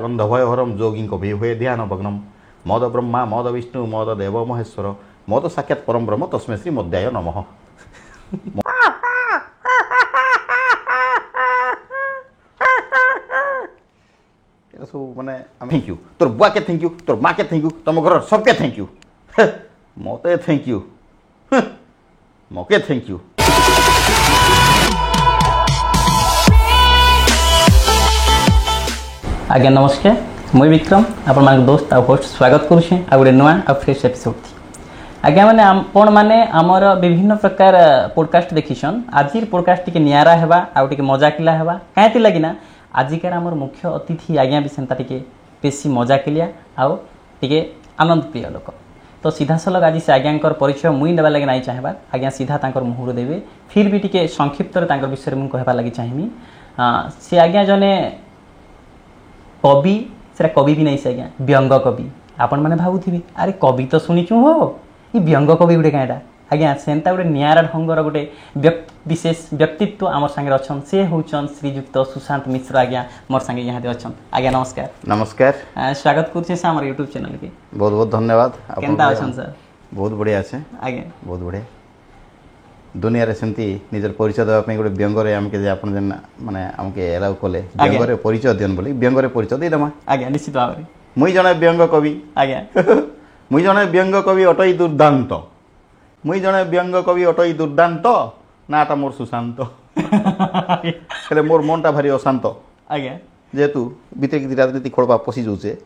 अन्धभयहरम जोगी कवि हुए ध्यान भग्नम मद ब्रह्मा मद विष्णु मद देव महेश्वर मद साक्षात परम ब्रह्म तस्मै श्री मध्याय नमः। सब माने थैंक यू तोर बुआ के थैंक यू तोर माँ के थैंक यू तुम घर सबके थैंक यू मते थैंक यू मके थैंक यू। आज्ञा नमस्कार मुई विक्रम आपण मान दोस्त आ होस्ट स्वागत करुछे आ गोटे नुआ आ फ्रेश एपिसोड थी। आज्ञा माने आपण माने हमर विभिन्न प्रकार पॉडकास्ट देखिछन। आजिर पॉडकास्ट टिके नियारा हेबा आ टिके मजाकिला हेबा काहेति लागिना आजिकार हमर मुख्य अतिथि आज्ञा भी सेंता टिके बेसी मजाकिलिया आ टिके आनंद प्रिय लोक। तो सीधा सलग आज से आज्ञांकर परिचय मुई नेबा लागि नाही चाहेबा आज्ञा सीधा तांकर मुहर देबे फिर भी टिके संक्षिप्त रे तांकर विषय मु कहबा लागि चाहिमी। से आज्ञा जने कवि से कवि भी नहीं से आज्ञा व्यंग कवि आपण मैंने भावुथिबे अरे कवि तो शुणिचु हो ये व्यंग कवि गोटे कहीं आज्ञा सेंता गोटे नियारा ढंगर गोटे विशेष व्यक्तित्व आम सागर अच्छा से होचन श्रीजुक्त सुशांत मिश्र आज्ञा मोर संगे यहाँ अच्छा आज्ञा नमस्कार। नमस्कार स्वागत करुचे आम यूट्यूब चैनल के बहुत बहुत धन्यवाद। केनता अछन सर बहुत बढ़िया अच्छे आज्ञा बहुत बढ़िया दुनिया रे सेमती निजर परिचय देवा पई गोटे व्यंगरे आमके जे आपण जेन माने आमके एलाउ कले व्यंगरे परिचय देन बोली व्यंगरे परिचय दे दमा आज्ञा निश्चित भाव रे मुई जने व्यंग कवि आज्ञा मुई जने व्यंग कवि अटई दुर्दांत मुई जने व्यंग कवि अटई दुर्दांत नाटा मोर सुशांत हेले मोर मनटा भारी अशांत आज्ञा जेतु भितर की राजनीति खोलबा पसी जोचे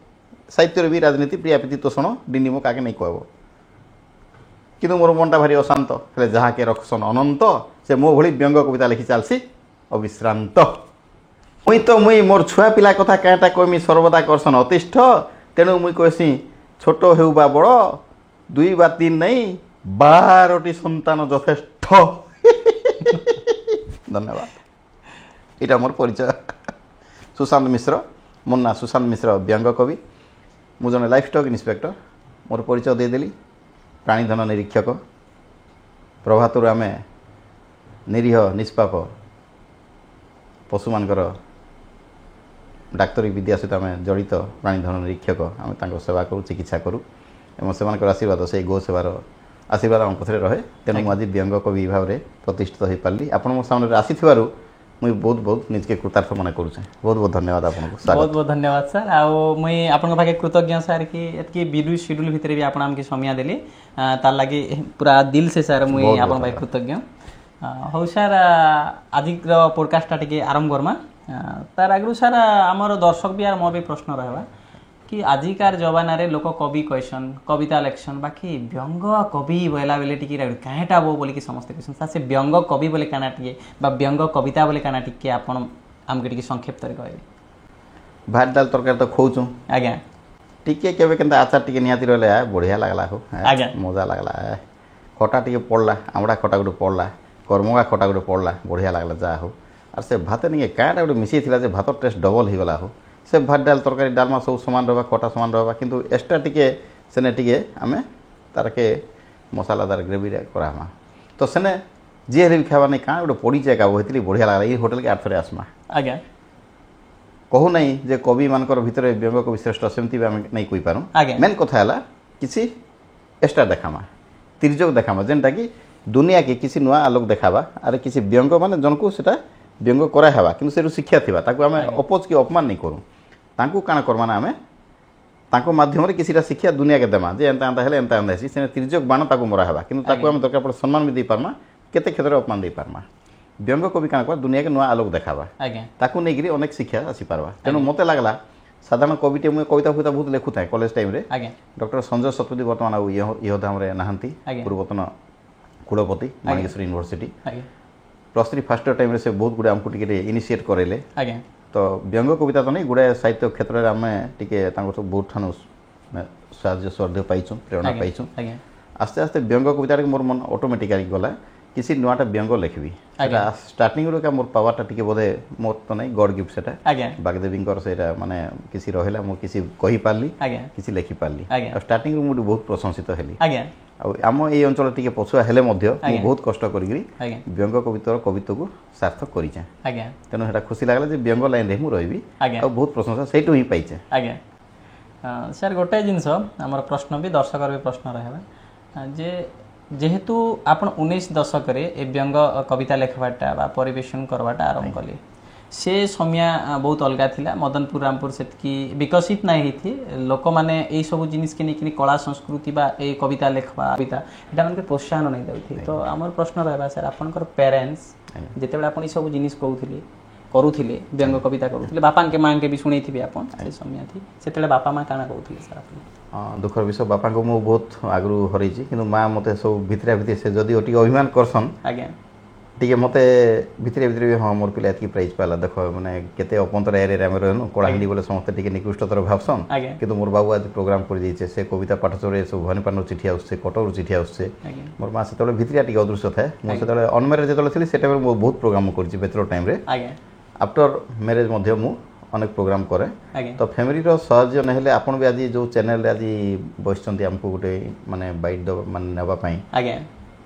साहित्य भी राजनीति प्रिया प्रीति तोषण डिनिमो काके नहीं कहबो किंतु मोर मनटा भारी अशांत हेले जहा के रखसन अनंत से मो भली व्यंग कविता लिखि चालसी अविश्रांत मुई मोर छुआ पिला कथा काटा कहमी सर्वदा करसन अतिष्ठ तेणु मुई कहसी छोट हेउ बा बड़ दुई बा तीन नहीं 12टी संतान यथेष्ट। धन्यवाद इटा मोर परिचय सुशांत मिश्र मोर ना सुशांत मिश्र व्यंग कवि मु जने लाइफ स्टॉक इंस्पेक्टर मोर परिचय देदेली प्राणीधन निरीक्षक प्रभातुर आम निरीह निष्पाप पशुमानकर डाक्तरी विद्या सहित आम जड़ित प्राणीधन निरीक्षक आम सेवा करूँ चिकित्सा करूँ एवं से आशीर्वाद से गो सेवार आशीर्वाद आम पथरे रहे तेणु आज व्यंग कवि भाव में प्रतिष्ठित हो पारि आप सामने आसी मुझे बहुत बहुत निजके कृतार्थ मन करुचे बहुत बहुत धन्यवाद आपको बहुत बहुत धन्यवाद सर मुई आपन पाखे कृतज्ञ सर कि एतकी बिडु शेड्यूल भितर भी आपण आमके समय देले तार लागि पूरा दिल से सर मुई आपन पाखे कृतज्ञ हो सर आजिक पॉडकास्ट टिके आरंभ करमा तार आगु सर आमर दर्शक भी आर मोर भी प्रश्न रहबा कि आजिकार जमाना रे लोक कवि कहसन कविता लेखसन बाकी व्यंग कवि बोला बेले टिके काहेटा बो बोली कि समस्त कहसन से व्यंग कवि बोले काना टिके बा व्यंग कविता बोले काना टिके आपण आमके टिके संक्षिप्त रे कहबे भात दाल तरकारी तो खोउछु आज्ञा टिके केबे केनता आचार टिके नियाती रहले बढ़िया लागला हो आज्ञा मजा लागला खटा टिके पड़ला आमड़ा खटा गुटे पड़ला करमगा खटा गुटे पड़ला बढ़िया लागला जा हो और से भात निके काटा गुटे मिसई थिला जे भात टेस्ट डबल ही गला हो से भात डाल तरकारी डालमा सब समान रहा खटा समान रहा किंतु एक्स्ट्रा टिके सेने टिके आमे तार के मसालादार ग्रेवी करामा तो सेने जी हेले भी खावा नहीं कहाँ गोटे पड़ी जाए होती बढ़िया लगला ये होटेल के आठरे आसमा आज्ञा कहू नहीं जे कवि मानकर भितर व्यंग कवि श्रेष्ठ सेमती भी आम नहीं कही पारूँ मेन कथा है किसी एक्स्ट्रा देखामा तिर्जक देखामा जेनटा कि दुनिया के किसी नुआ आलोक देखावा अरे किसी व्यंग माने जनकू सेटा व्यंग करावा कि शिक्षा थी आम अपोज कि अपमान नहीं करूँ तांकू काण करमा ना आमे तांको माध्यम रे किसी शिक्षा दुनिया के देमा जे एंता एंता हेले एंता एंता हेसी से तिर्जक बाण ताकू मरा हेबा किंतु ताकू आम दरकार पड़े सम्मान भी दे पारमा केते क्षेत्र अपमान दे पारमा व्यंग कवि काण कर दुनिया के नुआ आलोक देखावा ताकू नै गिरी अनेक शिक्षा आसी पारबा तेनु मते लागला साधारण कविटे मु कविता फुता बहुत लेखु थाए कॉलेज टाइम रे डॉक्टर संजय सतपथी वर्तमान इहोधाम रे नाहंती पूर्वतन कुलपति माणिकेश्वर यूनिवर्सिटी +3 फर्स्ट टाइम रे से बहुत गुडे हमको टिके इनिशिएट करेले तो व्यंग कविता तो नहीं गुड़ाए साहित्य क्षेत्र में आम टे बहुत ठान साहय श्रद्धेय पाइछुँ प्रेरणा पाइछुँ आस्ते आस्ते व्यंग कविता मोर मन ऑटोमेटिकली गला किसी नुआटा व्यंग लिखबी स्टार्टिंग रो का मोर पावरटा टिके बोधे मोर तो नहीं गॉड गिफ्ट सेटा बागदेवी सेटा माने किसी रहिला मो किसी कहि पारली किसी लिखि पारली स्टार्टिंग रो मु बहुत प्रशंसित हेली आम ये अंचल टिके पछुआ हेले मध्य मु बहुत कष्ट करी व्यंग कवितार कविता को सार्थक करिचे तेनो हेटा खुशी लागला जे व्यंग लाइन रे मु रहिबी आ बहुत प्रशंसा सेटु ही पाइचे सर गोटे जिनस हमर प्रश्न भी दर्शकर भी प्रश्न रहबा जे जेहेतु आपण 19 दशक रे ए व्यंग कविता लिखवाटा बा परिवेशन करवाटा आरंभ कले से समय बहुत अलगा थिला मदनपुर रामपुर सेतकी विकसित नहीं थी लोक माने ए सब जिनिस के निकनी कला संस्कृति बा ए कविता लिखवा कविता एटा मन के प्रोत्साहन नहीं दउथि तो हमर प्रश्न रहबा सर आपनकर पेरेंट्स जेते बेला आपण ई सब जिनिस कहउथिले करूथिले व्यंग कविता करूथिले बापा के मां के भी सुनैथिबे आपण से समय थी सेतेले बापा मां काना कहउथिले सर आपण दुखर विषय बापा को मु बहुत आगु हरैछि किंतु मां मते सब भितरा भितर से जदी ओटी अभिमान करसन आज्ञा टिके मते भितरे भितरे भी हां मोर पिला एतकी प्राइज पाला देखो माने केते अपंतर एरिया रे हम रहनु कोडांडी बोले समस्त टिके निकृष्टतर भावसन किंतु मोर बाबू आज प्रोग्राम कर दिछे से कविता पाठ चोरे सब भनिपानो चिठी आउछे कटोर चिठी आउछे मोर मां से तले भितरिया टिके अदृश्य थाए मोर से तले अनमेरेज जतले थिली सेटा में बहुत प्रोग्राम करछि बेचलर टाइम रे आफ्टर मैरिज मध्य मु अनेक प्रोग्राम करे तो फैमिली रो सहज नहेले आपण भी आज जो चैनल रे आज बसचंती हमको गोटे माने बाइट दो माने नेबा पई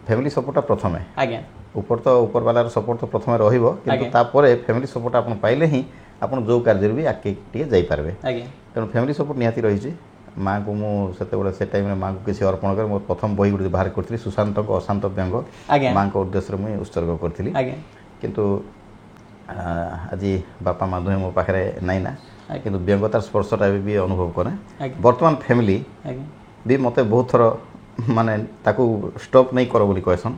फैमिली सपोर्ट प्रथमे ऊपर तो ऊपर वाला सपोर्ट तो प्रथमे रहिबो किंतु तापरे फैमिली सपोर्ट आपण पाइले ही आपण जो कार्य भी आके टिके जाई पारबे तेणु फैमिली सपोर्ट निहाती रहिछि माँ को मु सेते से टाइम माँ को किसी अर्पण कर मोर प्रथम बही गुटे बाहर करथि सुशांत को अशांत व्यंग माँ को उद्देश्य रे मु उत्सर्ग करथिली किंतु आज बापा माँ दुहे मो पाखे नाई ना किंतु व्यंगतार स्पर्शटा भी अनुभव करे वर्तमान फैमिली भी मते बहुत थर माने ताकू स्टॉप नहीं कर बोली कहसन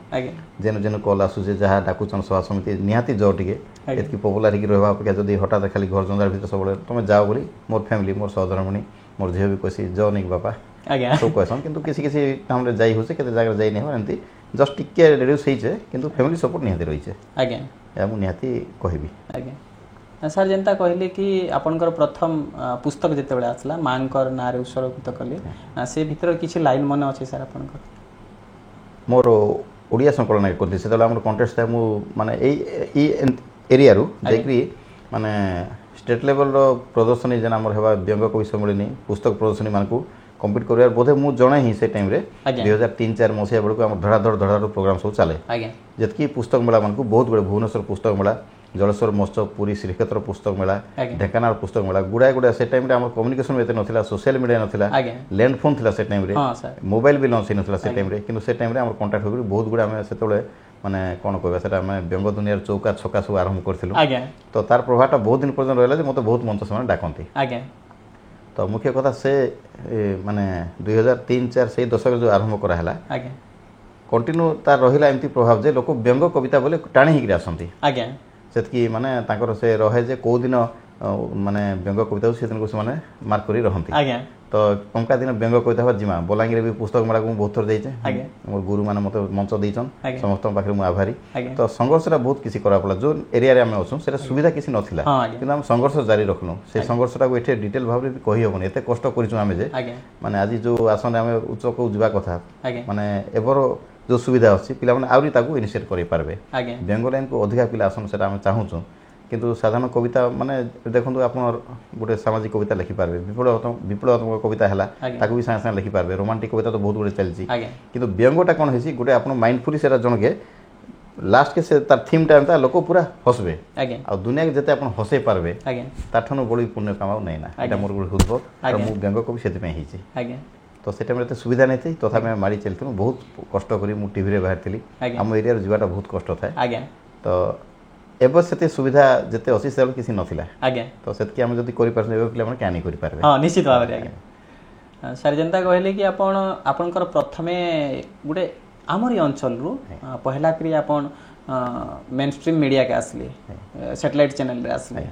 जेन जेन कॉल आसु जे जहा डाकुचन सभा समिति निहाती जो टिके एतकी पॉपुलर रहबा अपेक्षा जदी हठात खाली घर जंजार भीतर सब तुम जाओ बोली मोर फैमिली मोर सहधर्मणी मोर झियो भी कहसी जो नहीं बापा सब कहसन किंतु किसी किसी टाइम रे जाई होसे केते जगह जाई नहीं एंती जस्ट टिके रिड्यूस होइछे किंतु फैमिली सपोर्ट निहाती रहिछे या मु निहाती कहबी सर जेनता कहले कि आपनकर प्रथम पुस्तक जेते बेले आसला मांकर नारे उत्सर्गित कले से भीतर किछि लाइन मन अछि सर आपनकर मोर ओडिया संकलन करथि सेतला हमर कॉन्टेस्ट था मु माने ए एरिया रु जेकरी माने स्टेट लेवल रो प्रदर्शनी जेना हमर हेबा व्यंग कवि सम्मेलनी पुस्तक प्रदर्शनी मानकू कंप्लीट करियार बोधे मु जणे ही से टाइम रे 2003-4 मसिया बेलको हम धड़ाधड़ प्रोग्राम सब चले जेतकी पुस्तक मेला मानकू बहुत बड़े भुवनेश्वर पुस्तक मेला जलेश्वर महोत्सव पुरी श्रीक्षेत्र पुस्तक मेला ढेंकानाल पुस्तक मेला गुड़ाए गुड़ा से टाइम रे हमर कम्युनिकेशन में एते नथिला सोशल मीडिया नथिला लैंड फोन थिला से टाइम रे मोबाइल भी लॉन्च नथिला से टाइम रे किंतु से टाइम रे हमर कांटेक्ट होगरी बहुत गुड़ा हम सेतोले माने कोन कहबा सेटा हम व्यंग दुनिया चौका छका सब आरंभ करथिलु तो तार प्रभावटा बहुत दिन पर्यंत रहला जे मते बहुत मंच समय डाकंती तो मुख्य कथा से माने 2003-4 से दशक जो आरंभ करा हला कंटिन्यू तार रहिला एमती प्रभाव जे लोक व्यंग कविता बोले टाणी हिकरी आसंती सेतकी माने ताकर से रहे जे को दिन माने व्यंग कविता से दिन को माने मार्क करी रहंती तो पंका दिन व्यंग कविता बा जिमा बोलांगी भी पुस्तक मेला को बहुत थर देइचे मोर गुरु माने मते मंच देइचन समस्त पाखरे मु आभारी तो संघर्षरा बहुत किसी करा पला जो एरिया रे हम असु सेटा सुविधा किसी नथिला किंतु हम संघर्ष जारी रखनु से संघर्षटा को एठे डिटेल भाव रे कहि होबनी एते कष्ट करिछु हम जे माने आज जो आसन हम उच्च को जिबा कथा माने एबर जो सुविधा अछि पिला माने आउरी ताकू इनिशिएट करि पारबे व्यंग लाइन को अधिका पिला आसन सेटा हम चाहूछु किंतु साधारण कविता माने देखंतु आपण गोटे सामाजिक कविता लिखि पारबे विप्लवात्मक कविता हला ताकू भी साथ साथ लिखि पारबे रोमांटिक कविता तो बहुत गुडे चलछि किंतु व्यंगटा कोन हेसी गोटे आपण माइंडफुली सेरा जनके लास्ट के से तार थीम टाइम ता लोक पूरा हसबे आ दुनिया के जते आपण हसे पारबे ताठनो बड़ी पुण्य कमाउ नै ना एटा मोर गुडे हुदबो आ मु व्यंग कवि सेते में हिची तो सेटा में सुविधा नहीं थी तथा मैं मारी चलती बहुत कष्ट करी मु टीवी रे बाहर थी आम एरिया रे जीवाटा बहुत कष्ट थाए तो एबे सेते सुविधा जते अछि से किसी नथिला तो सेतकी हम जदी करि परसे एबे पिला माने क्या नहीं करि पारबे हां निश्चित भाव रे सर जनता कहले कि आपण आपनकर प्रथमे गुटे हमर अंचल रु पहला करी आपण मेन स्ट्रीम मीडिया के आसले सैटेलाइट चैनल रे आसले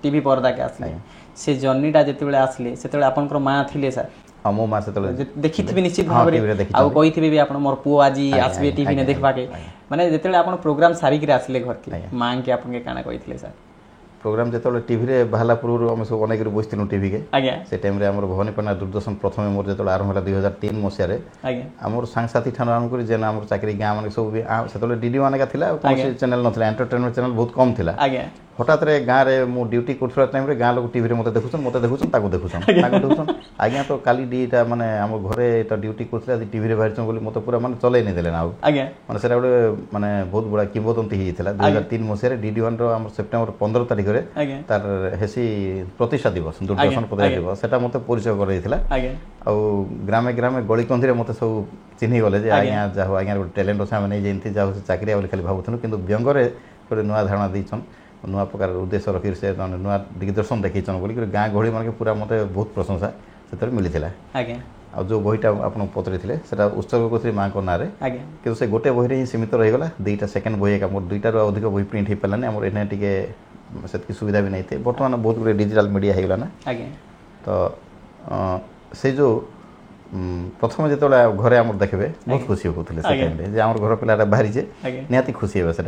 टीवी पर्दा के आसले से जर्नीटा जते बेले आसले सेते बेले आपनकर मां थिले सर हमो मासे तले देखिथिबे निश्चित भाव रे आ कहिथिबे भी आपण मोर पुओ आजी आसबे टीवी ने देखबा के माने जेतेले आपण प्रोग्राम सारी के आसले घर के मां के आपन के काना कहिथिले सर प्रोग्राम जो टीवी रे बाहला पूर्व आम सब अनेक बसलु टीवी के से टाइम रे हमर भवानीपाटना दूरदर्शन प्रथम मोर जो आरंभ है 2003 मसीह आमर सांगसाथी ठान आरंभ कर जेना आम चाकरी गाँ मान सब से डीडी मानका कौन चैनल ना एंटरटेनमेंट चैनल बहुत कम था हठात रे गाँव में मु ड्यूटी कर टाइम रे गाँ लोग टीवी रे मते देखुछन आज्ञा तो काली डीटा माने आम घरे तो ड्यूटी करथिला टीवी रे बाहर बोली मते पूरा माने चलै नै देले ना माने सेटा गोटे माने बहुत बड़ा किंवदंती हिला 2003 मसीह डीडी वन रो आम सेप्टेम्बर 15 तारिख रे तार हेसी प्रतिष्ठा दिवस दूरदर्शन प्रतिष्ठा दिवस सेटा मते परिचय करैथिला आ ग्रामे ग्रामे गली कंधी रे मते सब चिन्ही गले जे आज्ञा जाहो आज्ञा गोटे टैलेंट अछि हम नै जेंती जाहो चाकरी बोली खाली भाबुथनु किंतु व्यंग रे गोटे नुआ धारणा दैछन नुआ प्रकार उद्देश्य रखी से नुआ दिग्दर्शन देखीचन बोली गाँ गहली मान पूरा मत बहुत प्रशंसा से मिलता आ जो बहीटा आप पचरी थे उत्सर्ग कर माँ ना कि से गोटे बही ही सीमित रहीगला दुईटा सेकेंड बही मोर दुईटार अधिक बही प्रिंट हो पारानी आम एने टे से सुविधा भी नहीं थे बर्तमान बहुत गुड डिजिटल मीडिया होगा ना तो से जो प्रथम जो घरे आम देखबे बहुत खुशी होते टाइम आम घर पिलाटा बाहरी निहाती खुशी हे से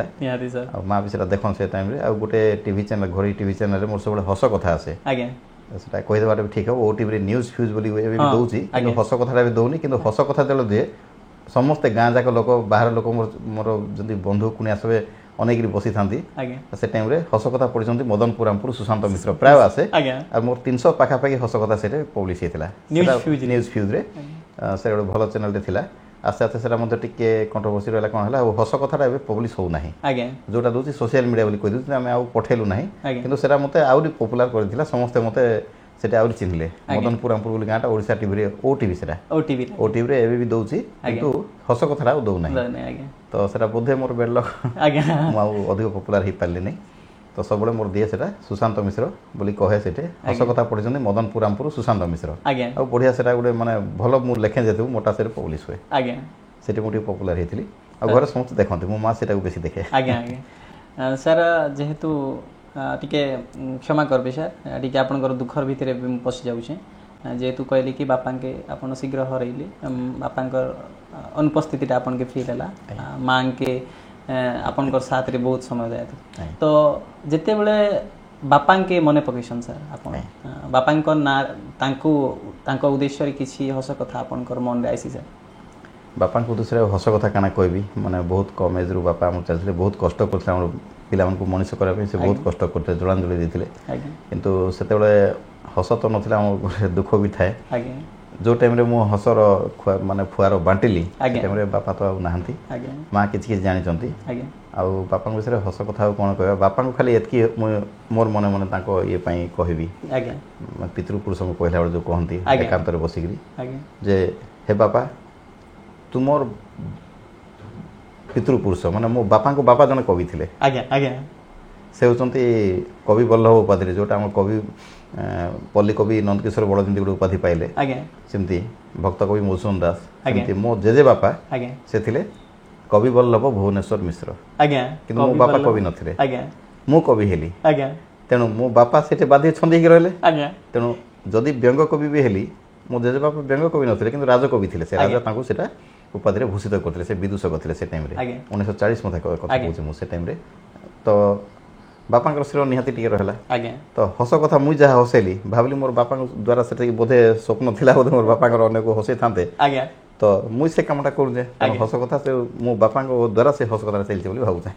माँ भी देखन से टाइम गोटे टीवी चैनल घड़ी टीवी चैनल मोर सब हस कथा आसे सेटा कहीदेटा भी ठीक है ओटीवी न्यूज फ्यूज बोली दूसरी हस कथा भी दौनी कि हस कथा जो दिए समस्ते गाँ जाक लोक बाहर लोक मोर जदि बंधु कुणिया सब अनेक बसी था से टाइम रे हस कथा पढ़ी मदनपुर रामपुर सुशांत मिश्र प्राय आसे और मोर 300 पाखापाखि हस कथा से पब्लिश होता न्यूज फ्यूज रे से गोटे भल चैनल थिला आस्ते आस्ते से मतलब टिके कंट्रोवर्सी रहा कौन है हस कथा पब्लिश होना जोटा दूसरी सोशल मीडिया बोली कही आम आउ पठेलु ना कि मत आउरी पपुलार कर समस्ते मत से आउरी चिन्हले मदनपुर रामपुर बोली गाँटा ओडिशा टीवी ओटीवी से ओटीवी रे एबे भी दउची किंतु हस कथा दौ ना तो सेटा बोधे मोर बेड लक मु अधिक पपुलार हो पारे नहीं तो सब मोर दिए से सुशांत मिश्र बोली कहे से हस कथा पढ़ी मदनपुर रामपुर सुशांत मिश्र आ बढ़िया से गोटे माने भल मु लेखे जेतु मोटा से पब्लिश हुए से मुझे पपुलार होती घर समस्त देखते मो माँ से बेसी देखे सर जेहेतु टिके क्षमा करबे सर टिके आपनकर दुखर भितर पशि जाऊे जेहेतु कहली कि बापा के आप शीघ्र हरइले बापांकर अनुपस्थिति आपन के फील है माँ के आपनकर साथ रे बहुत समय जाए तो जिते बड़े बापा के मने पकेसन सर आपन बापा ना तांको उद्देश्य किसी हस कथा आपनकर मन रे आसी सर बापा उद्देश्य हस कथा काना कहबी माने बहुत कम एज रु बापा हम चलते बहुत कष्ट करते पिला मनीष करने से बहुत कष्ट करते जलांजलि देते किंतु से हस तो नाला गोटे दुख भी थाए जो टाइम रे मु हसर माने फुआर बांटिली टाइम रे बापा तो ना माँ किसी जानी आउ बापा विषय हस कथा कौन कह बापा को खाली एतकी मोर मन मन ये कहबी पितृपुरुष को कहला बेले जो कहती एकांत बसिकी जे हे बापा तुमर पितृपुरुष माने मो बापा को बापा जन कवि थे से होती कवि वल्लभ उपाधि जोटा आम कवि पल्ली कवि नंदकिशोर बड़जंती गोटे उपाधि पाइले सेमती भक्त कवि मधुसूदन दास सेमती मो जेजे बापा से थिले कवि वल्लभ भुवनेश्वर मिश्र कि मो बापा कवि नथिले मु कवि हेली तेणु मो बापा से बाध्य छंदी रहे तेणु जदि व्यंग कवि भी हेली मो जेजे बापा व्यंग कवि नथिले किंतु राजकवि थिले से राजा तांको सेटा उपाधि भूषित करते से विदूषक थे से टाइम 1940 मत कथा कहूँ से टाइम तो बापा श्रेय निहाती टे रहा तो हस कथा मुझे जहाँ हसेली भाविली मोर बापा द्वारा से बोधे स्वप्न था बोधे मोर बापा अनेक हसई था तो मुझे से कमटा करूँ हस कथा से मो बापा द्वारा से हस कथा चलती भावुए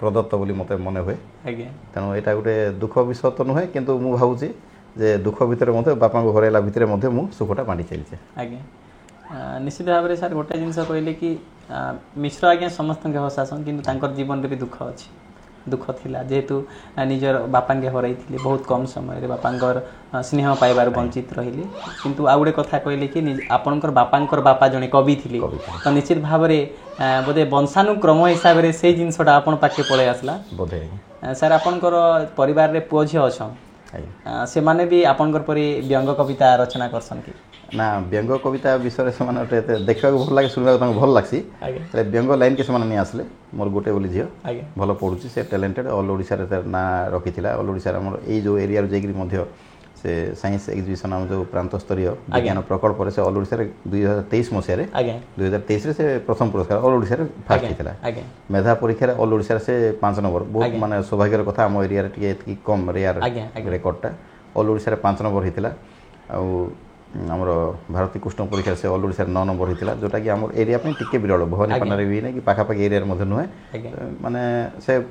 प्रदत्त बोली मत मन हुए तेणु यहाँ गोटे दुख विषय तो नुहे कि भावुँ जे दुख भितर बापा हरैला भितर मुझे सुखटा बांटी चलचे निश्चित भाव में सर गोटे जिनस कहले कि मिश्र आज्ञा समस्त के हसासन कि जीवन में भी दुख अच्छी दुख थिला जेहेतु निजर बापा के हरई थी बहुत कम समय रे बापांकर स्नेह पाइबार वंचित रहिले किंतु आ गोटे कथा कहले कि आपणकर बापांकर बापा जने कवि थिले तो निश्चित भाव में बोधे वंशानुक्रम हिसाब से से जिनसटा आपन पाखे पळे आसला बोधे सर आपणकर परिवार रे पुओ झियो अछन से माने भी आपणकर परि व्यंग कविता रचना करसन कि ना व्यंग कविता विषय से देखा भल लगे शुणा भल लग्सी व्यंग लाइन के नहीं आसले मोर गोटे बोली झील भल पढ़ुची से टैलेंटेड ऑल ओडिशा ना रखी ऑल ओडिशा आम जो एरिया जाकि से साइंस एग्जिबिशन आम जो प्रांत स्तरीय विज्ञान प्रकल्प से ऑल ओडिशा 2023 मसीह 2023 से प्रथम पुरस्कार ऑल ओडिशा फास्ट होता मेधा परीक्षा ऑल ओडिशा से 5 नंबर बहुत माने सौभाग्यर कथा आम एरिया टे कम रेयर रेकर्डटा ऑल ओडिशा 5 नंबर होता आमर भारती कृष्ण परीक्षा से ऑल ओडिशा 9 नंबर होता जोटा कि आम एरिया टिके विरल भवानीपाटन भी नहीं कि पाखापाखि एरिया नुहे माने से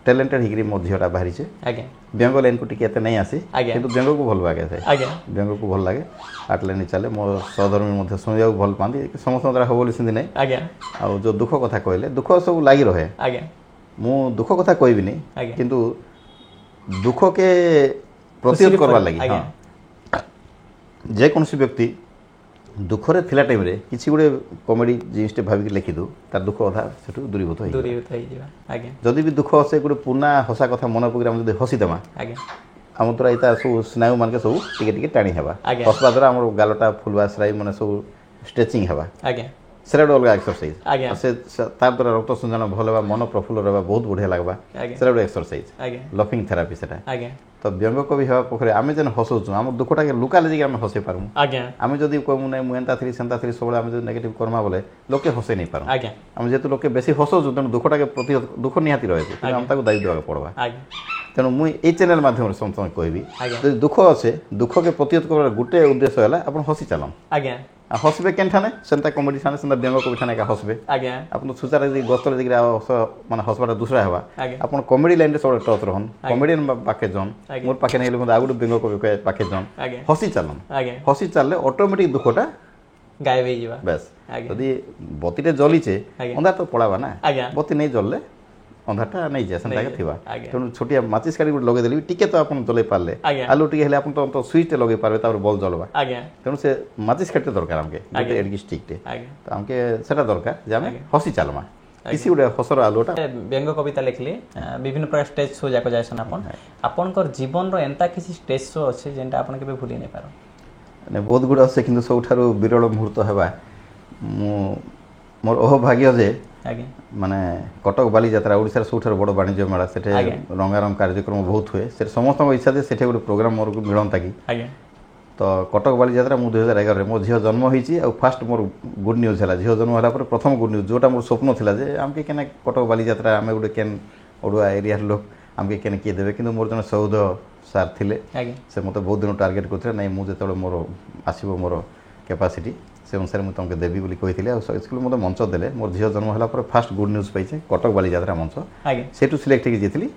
टैलेंटेड हिग्री मोर झीटा बाहरी व्यंग लाइन को टिके नहीं आसी किंतु व्यंग को भल लगे व्यंग को भल लगे आर्ट लाइन चले मो सहधर्मी शुणा भल पाती समस्त द्वारा हम बोली सेमती नहीं आ जो दुख कथा कहले दुख सब लगी रहे मु दुख कथा कहबी किंतु दुख के प्रतिरोध करवा लगी जेकोसी व्यक्ति दुखरे थिला टाइम रे किसी गोटे कॉमेडी जिनिसटे भाविक लिखिदु तार दुख अधा से दूरीभूत हो जदि भी दुख से गोटे पुना हसा कथा मन पकड़ आम जब हसीदेमा आम द्वारा यहाँ सब स्नायु मान सब टिके टाणी हेबा हसवा द्वारा आम गालटा फुलवा स्राई मैंने सब स्ट्रेचिंग हेबा से गोटे अलग एक्सरसाइज से तार द्वारा रक्त संचालन भल होगा मन प्रफुल्ल रहा बहुत बढ़िया लगवा से गोटे एक्सरसाइज लफिंग थेरापी से तो व्यंग कवि हवा पोखरे आम जेन हसुचु आम दुखटा के लुका ले आम हसई पारमु आम जदि कहूँ ना मुझे थी सेंता थी सब आम नेगेटिव कर्मा बोले लोके हसई नहीं पार आम जेहतु लोके बेसी हसुचु तेणु दुखटा के प्रति दुख निहाती रहे आम ताको दायी देवा पड़वा तेणु मुझे चैनल माध्यम समस्त कहबी दुख अच्छे दुख के प्रतिरोध कर गोटे उद्देश्य है आप हसी चलन हसबे केन ठाने सेंता कॉमेडी ठाने सेंता व्यंग कवि ठाने का हसबे आपन सुचार गस्तर दिगरा माने हसबाटा दूसरा हेबा आपन कॉमेडी लाइन रे सब टच रहन कॉमेडियन पाके जन मोर पाके नै लोग आगुड व्यंग कवि पाके जन हसी चलन हसी चलले ऑटोमेटिक दुखटा गायब हो जिबा बस यदि बतीटे जलीचे अंधा तो पड़ावा ना बती नहीं जलले अंधाटा नहीं जाए सेंता के थिबा तेणु छोटिया माचिस काडी लगे देली टिके तो आपन जले पारले आलू टिके हेले आपन तो स्विच लगे पारबे तापर बॉल जलबा तेणु से माचिस काटे दरकार हमके गोटे एडगी स्टिक टे तो हमके सेटा दरकार जे हम हसी चालमा किसी गोटे हसर आलूटा व्यंग कविता लिखले विभिन्न प्रकार स्टेज शो जाको जायसन आपन आपनकर जीवन रो एंता किसी स्टेज शो अछि जेंटा आपन केबे भूली नै पारो ने बहुत गुड अछि किंतु सबठारो विरल मुहूर्त हेबा मोर ओह भाग्य जे माने कटक बालीजात्रा ओडिशार सबठार बड़ वाणिज्य मेला से रंगारंग कार्यक्रम बहुत हुए से समस्त इच्छा जे से गोटे प्रोग्राम मोर मिलता कि तो कटक बालीजात्रा मु 2011 मो झील जन्म होती फास्ट मोर गुड न्यूज है झील जन्म है प्रथम गुड न्यूज जोटा मोर स्वप्न था जे आमके केने कटक बालीजात्रा आम गोटे केन ओडुआ एरिया लोक आमके केने किए देवे कि मोर जन सौद सार थिले से मत बहुत दिन टार्गेट करते ना मुझे मोर आसो मोर कैपेसिटी से अनुसार मुझे तुमको देवी बोली कही स्कूल मतलब मंच देले मोर झील जन्म है फास्ट गुड न्यूज पाइছে कटक बालीजात्रा मंच से सिलेक्ट होगी जीती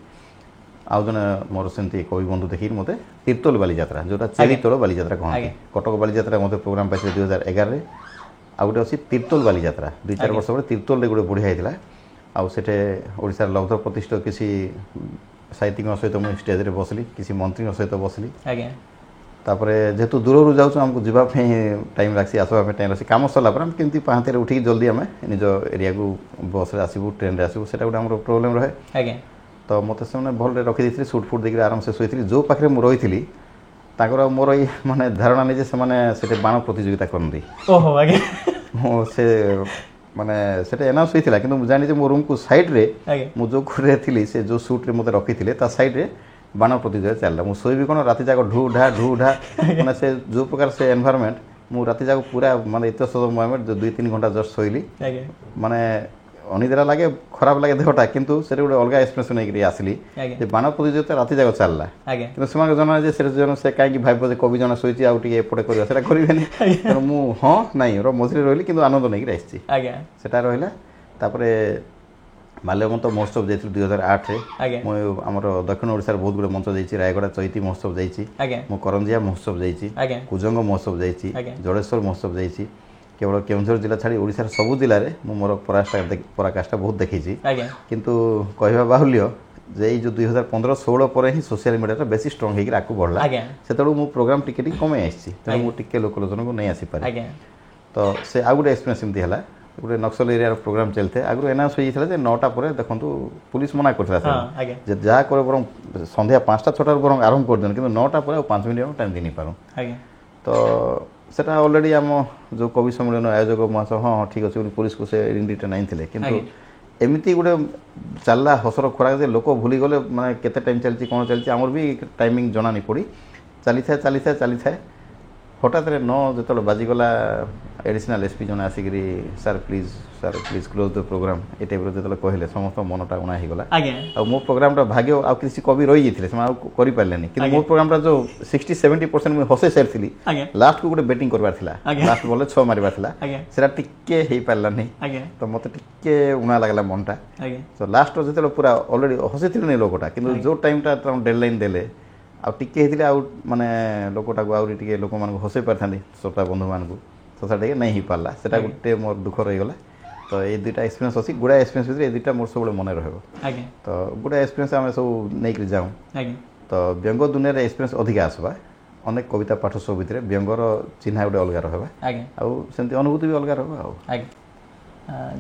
आउ जन मोर सेमती कवि बंधु देखिए मत तीर्तोल बालीजात्रा जोटा चेरीतोल बालीजात्रा कहते कटक बालीजात्रा मत प्रोग्राम पाइছে 2011 आउ गोटे अच्छी तीर्तोल बालीजात्रा 2-4 वर्ष पर तीर्तोल गोटे बढ़िया होता आउटे ओडिशार लब्ध प्रतिष्ठित किसी साहित्यिक सहित मुझे स्टेज रे बसली किसी मंत्री सहित बसली तापर जेहेतु दूर जाऊँ आमको जावाई टाइम लगे आसवाई टाइम लगे कम सरला केमती पाहांती उठिक जल्दी आम निज एरिया को बस आसबू ट्रेन आसबू से गोटे आम प्रोब्लेम रहे तो मत से भल रखी सुट फुट देखिए आराम से शोती जो पाखे मुझे रही मोर ये माने धारणा नहीं से बाण प्रतियोगिता करती से माने से एनाउंस होता कि जानी मो रूम को सैड रे मु जो घरे थी से जो सुट्रे मत रखी थे सैड रे बाण प्रतियोगिता चलता मुझे शोबी कौन राति जाक ढू ढा मैंने से जो प्रकार से एनवायरमेंट मु राति जाक पूरा माने एत सद मोमेंट 2-3 घंटा जस्ट शोली माने अनिद्रा लगे खराब लगे देहटा किंतु से गोटे अलग एक्सप्रेशन नहीं आसली बाण प्रतियोगिता राति जाक चलला कि जना जे से कहीं भाव कवि जन शोची आउटे करवा करें तेणु मुझे हाँ नाई मझे रही कि आनंद नहीं आसी रहा तापर माल्यवंत महोत्सव जाइए 2008 मुझे आम दक्षिण ओडिशार बहुत गुड़े मंच जाइए रायगड़ा चैती महोत्सव जाइए मु करंजिया महोत्सव जाइए कुजंग महोत्सव जाइए जड़ेश्वर महोत्सव जाइए केवल केउंझर जिला छाड़ी ओडिशार सब जिले में मोर पराकाष्ठा बहुत देखी किंतु कहवा बाहुल्य जे जो 2015-16 पर ही सोशल मीडिया बेसी स्ट्रंग होकर आगे बढ़ला से मो प्रोग्राम टिके कमे आसी तेणु मुझे टिके लोकलोचन को नहीं आसीपारे तो से आ गोटे एक्सपीरियंस एमती है गोटे नक्सल एरिया प्रोग्राम चलते आगु एनाउंस होता 9टा पर देखो पुलिस मना करता जहाँ कर बर संध्या 5टा-6टार बर आरंभ कर कि 9टा पर 5 मिनट टाइम दे पारूँ तो सेटा ऑलरेडी आम जो कवि सम्मेलन आयोजक महास हाँ ठीक अच्छे पुलिस को से रिंगटा नहीं थे कि एमती गोटे चलला हसर खोराक लोक भूली गले माने केते टाइम चलती कौन चलती आमर भी टाइमिंग जना नहीं पड़ी चली थाए हठात रे 9 जो बाजिगला एडिशनल एसपी जन आसिक sir please close the program ये टाइप जो कहले समस्त मनटा उणा हो गला मो प्रोग्राम भाग्य आ किसी कवि रही जाते पारे कि मो प्रोग्राम जो 60-70% मुझे हसे सारी लास्ट को गोटे बैटिंग करवार लास्ट बॉल 6 मारवार से टिके हो पारानी तो मत टिके उणा लगला मनटा तो लास्ट जो पूरा अलरेडी हसी थी नहीं लोकटा कि जो टाइमटा डेडलाइन देले आ टिके माने लोकटा आगे लोक मान हसई पारि श्रोता बंधु मान तो से नहीं हो पारा से गोटे मोर दुख रहीगला तो ये दुईटा एक्सपीरियंस अच्छी गुड़ा एक्सपीरियंस भितर ये दुईटा मोर सब मन रहा तो गुड़ा एक्सपीरियंस आम सब नहीं जाऊँ तो व्यंग दुनिया एक्सपीरियंस अधिक आसवा अनेक कविता पाठ सब भितर व्यंगर चिन्ह गोटे अलग रहा आमती अनुभूति भी अलग रहा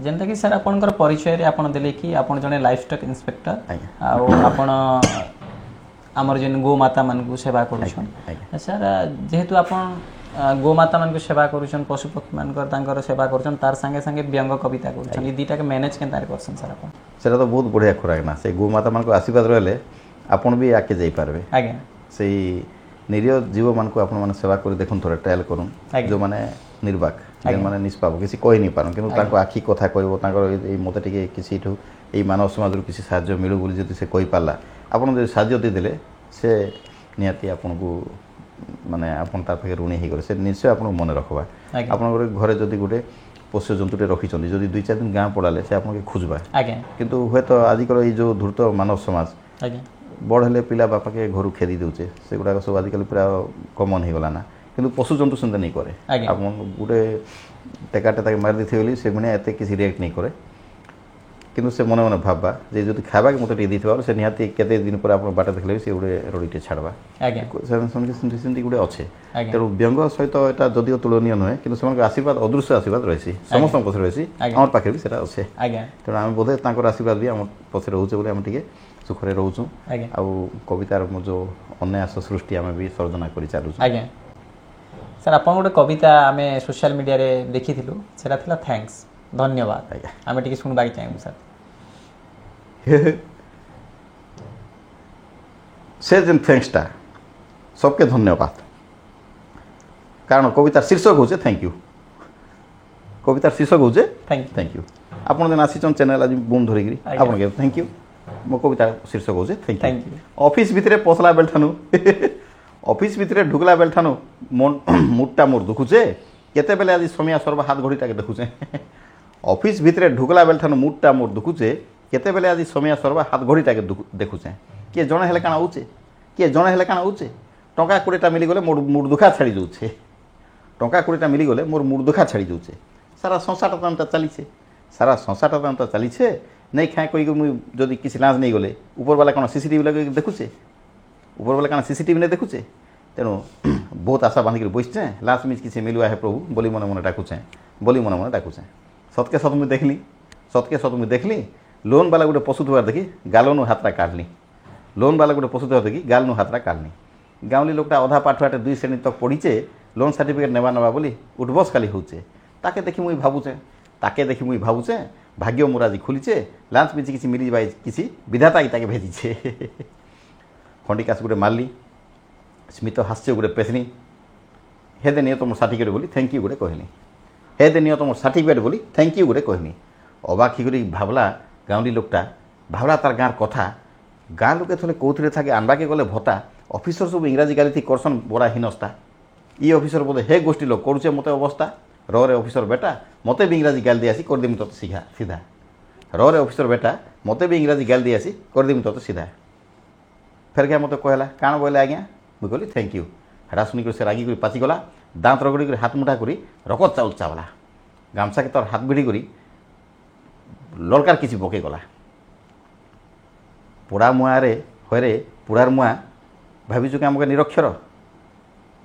जेनता कि सर आपनकर परिचय आपन देले कि आपन जने लाइफस्टॉक इंस्पेक्टर आपन आमर जेन गोमाता मान को सेवा करूछन सर जेहेतु आपन गोमाता मान को सेवा करूछन पशु पक्षी मान कर सेवा करूछन तार संगे संगे व्यंग कविता करूछन ये दीटा के मैनेज केनता करछन सर आपन सेटा तो बहुत बढ़िया खुराक ना से गोमाता मान को आशीर्वाद रहले आपन भी आके जाई पारबे आगे से निरीह जीव मान को आपन मान सेवा कर देखुन थोड़ा ट्रायल करूँ जो माने निर्वाक जो माने निष्पाप किसी कहि नहीं पारन किंतु ताको आखि कथा कहबो ताकर ए मते टिके किसी ठु ए मानव समाज किसी साहाय्य मिलू बोली जदि से कहि पाला आपन जो साहाय्य दे देले से निहाती आपन को माने आपन तार पाखे ऋणी हो गले से निश्चय आपन मन रखबा आपन घरे जदि गोटे पोष्य जंतुटे रखिछन जदि 2-4 दिन गाँ पड़ाले से आपन के खोजबा किंतु हुए तो आजिकल ये जो धूर्त मानव समाज बड़ हेले पिला बापा के घर खेदी दूचे से गुड़ाक सब आजिकल पूरा कमन हो गला ना किंतु पशु जंतु सेमती नहीं करे आप गोटे टेकाटे ताके मार देथे बोली से मैंने एते किसी रिएक्ट नहीं करे किंतु से मन मन भाबा जे जदि खाबा के मते टी दिथबा से निहाती केते दिन पर आपण बाटा देखले से गुडे रोडीटे छाड़बा सेमती गुडे अच्छे तेणु व्यंग सहित एटा जदिओ तुलनीय नुहे कि आशीर्वाद अदृश्य आशीर्वाद रही समस्त पक्ष रही आम पाखे भी सेटा अच्छे तेणु आम बोधे आशीर्वाद भी आम पक्ष रोचे बोले आम टे सुखरे रोचु आ कवितार जो अन्यास सृष्टि आम भी सर्जना कर चलु सर आप गोटे कविता आम सोशल मीडिया रे देखी सेटा थिला थैंक्स धन्यवाद आम टे शुणवा चाहिए सर से जेन थैंक्सटा सबके धन्यवाद कारण कवितार शीर्षक होचे थैंक यू कवितार शीर्षक होचे थैंक यू आपन जेन आसीचन चैनल आज बूम धरिगिरी आपन के थैंक यू मो कविता शीर्षक होचे थैंक यू ऑफिस भितरे पसला बेलठानु ऑफिस भितरे ढुकला बेलठानु मुट्टा मोर दुखुचे केते बेले आज समय सर्व हाथ घड़ीटा के देखुचे ऑफिस भितरे ढुकला बेलठानु मुट्टा मोर दुखुचे केते बेले आज समय सर्व हाथ घड़ीटा के देखुचे किए जड़े हेले काना होचे किए जड़े हेले काना होचे टंका 20टा मिली गले मोर मुड दुखा छाड़ी जाउछे टंका 20टा मिली गले मोर मुड दुखा छाड़ी जाउछे सारा संसारटा तामता चलीछे सारा संसारटा तामता चलीछे नहीं खाए कोई मुझे जदि किसी लांच नहीं गले ऊपर वाला कौन सीसीटीवी लगे देखुचे ऊपर वाला कौन सीसीटीवी नहीं देखुचे तेणु बहुत आशा बांधिक बसचे लास्ट मिज किसी मिलुआ है प्रभु बोली मन मन डाकुचे बोली मन मन डाकुचे सतके सत मुझे देखली लोन वाला गोटे पशु थोड़ा देखी गालनु हाथरा काढ़ली लोन वाला गोटे पशु थोड़ा देखी गालनु हाथरा काढ़ली गाँवली लोकटा अधा पाठुआटे 2 श्रेणी तक पढ़ीचे लोन सर्टिफिकेट नेवा नवा बोली उठबस खाली होचे ताके देखी मुई भावुचे भाग्य मोर आज खुलीचे लांच मिची किसी मिली जाए किसी विधाता की ताके भेजीचे खंडिकाश गोटे मारली स्मित हास्य गोटे पेसनी हे दे नियो तुम सर्टिफिकेट बोली थैंक यू गोटे कहनी हे दे नियो तुम सर्टिफिकेट बोली थैंक यू गोटे कहनी अबाक ही भावला गाँवली लोकटा भावला तार गाँव कथा गाँ लोके थोड़े कौथे था आनबाके गले भत्ता अफिसर सब इंग्राजी गाली थी करसन बड़ा हीनस्ता ई अफिसर बोले हे गोष्ठी लोक करुचे मत अवस्था रे अफिसर बेटा मत भी इंग्राजी गाल दी आसी करदेमी तोते सीधा सीधा रे अफिसर बेटा मत भी इंग्राजी गाल दी आसी करदेमी तोते सीधा फेर क्या मत कहला काण बोले आज्ञा मुझे कहली थैंक यू हेटा शुनिक से रागी पाचिगला दाँत रगड़ी कर हाथ मुठा कर रकत चाउल चावला गामछा के तोर हाथ भिड़ी कर लड़कार किसी पके गला पोड़ा मुआरे हरे पोड़ार मुआ भाविचु कि आमके निरक्षर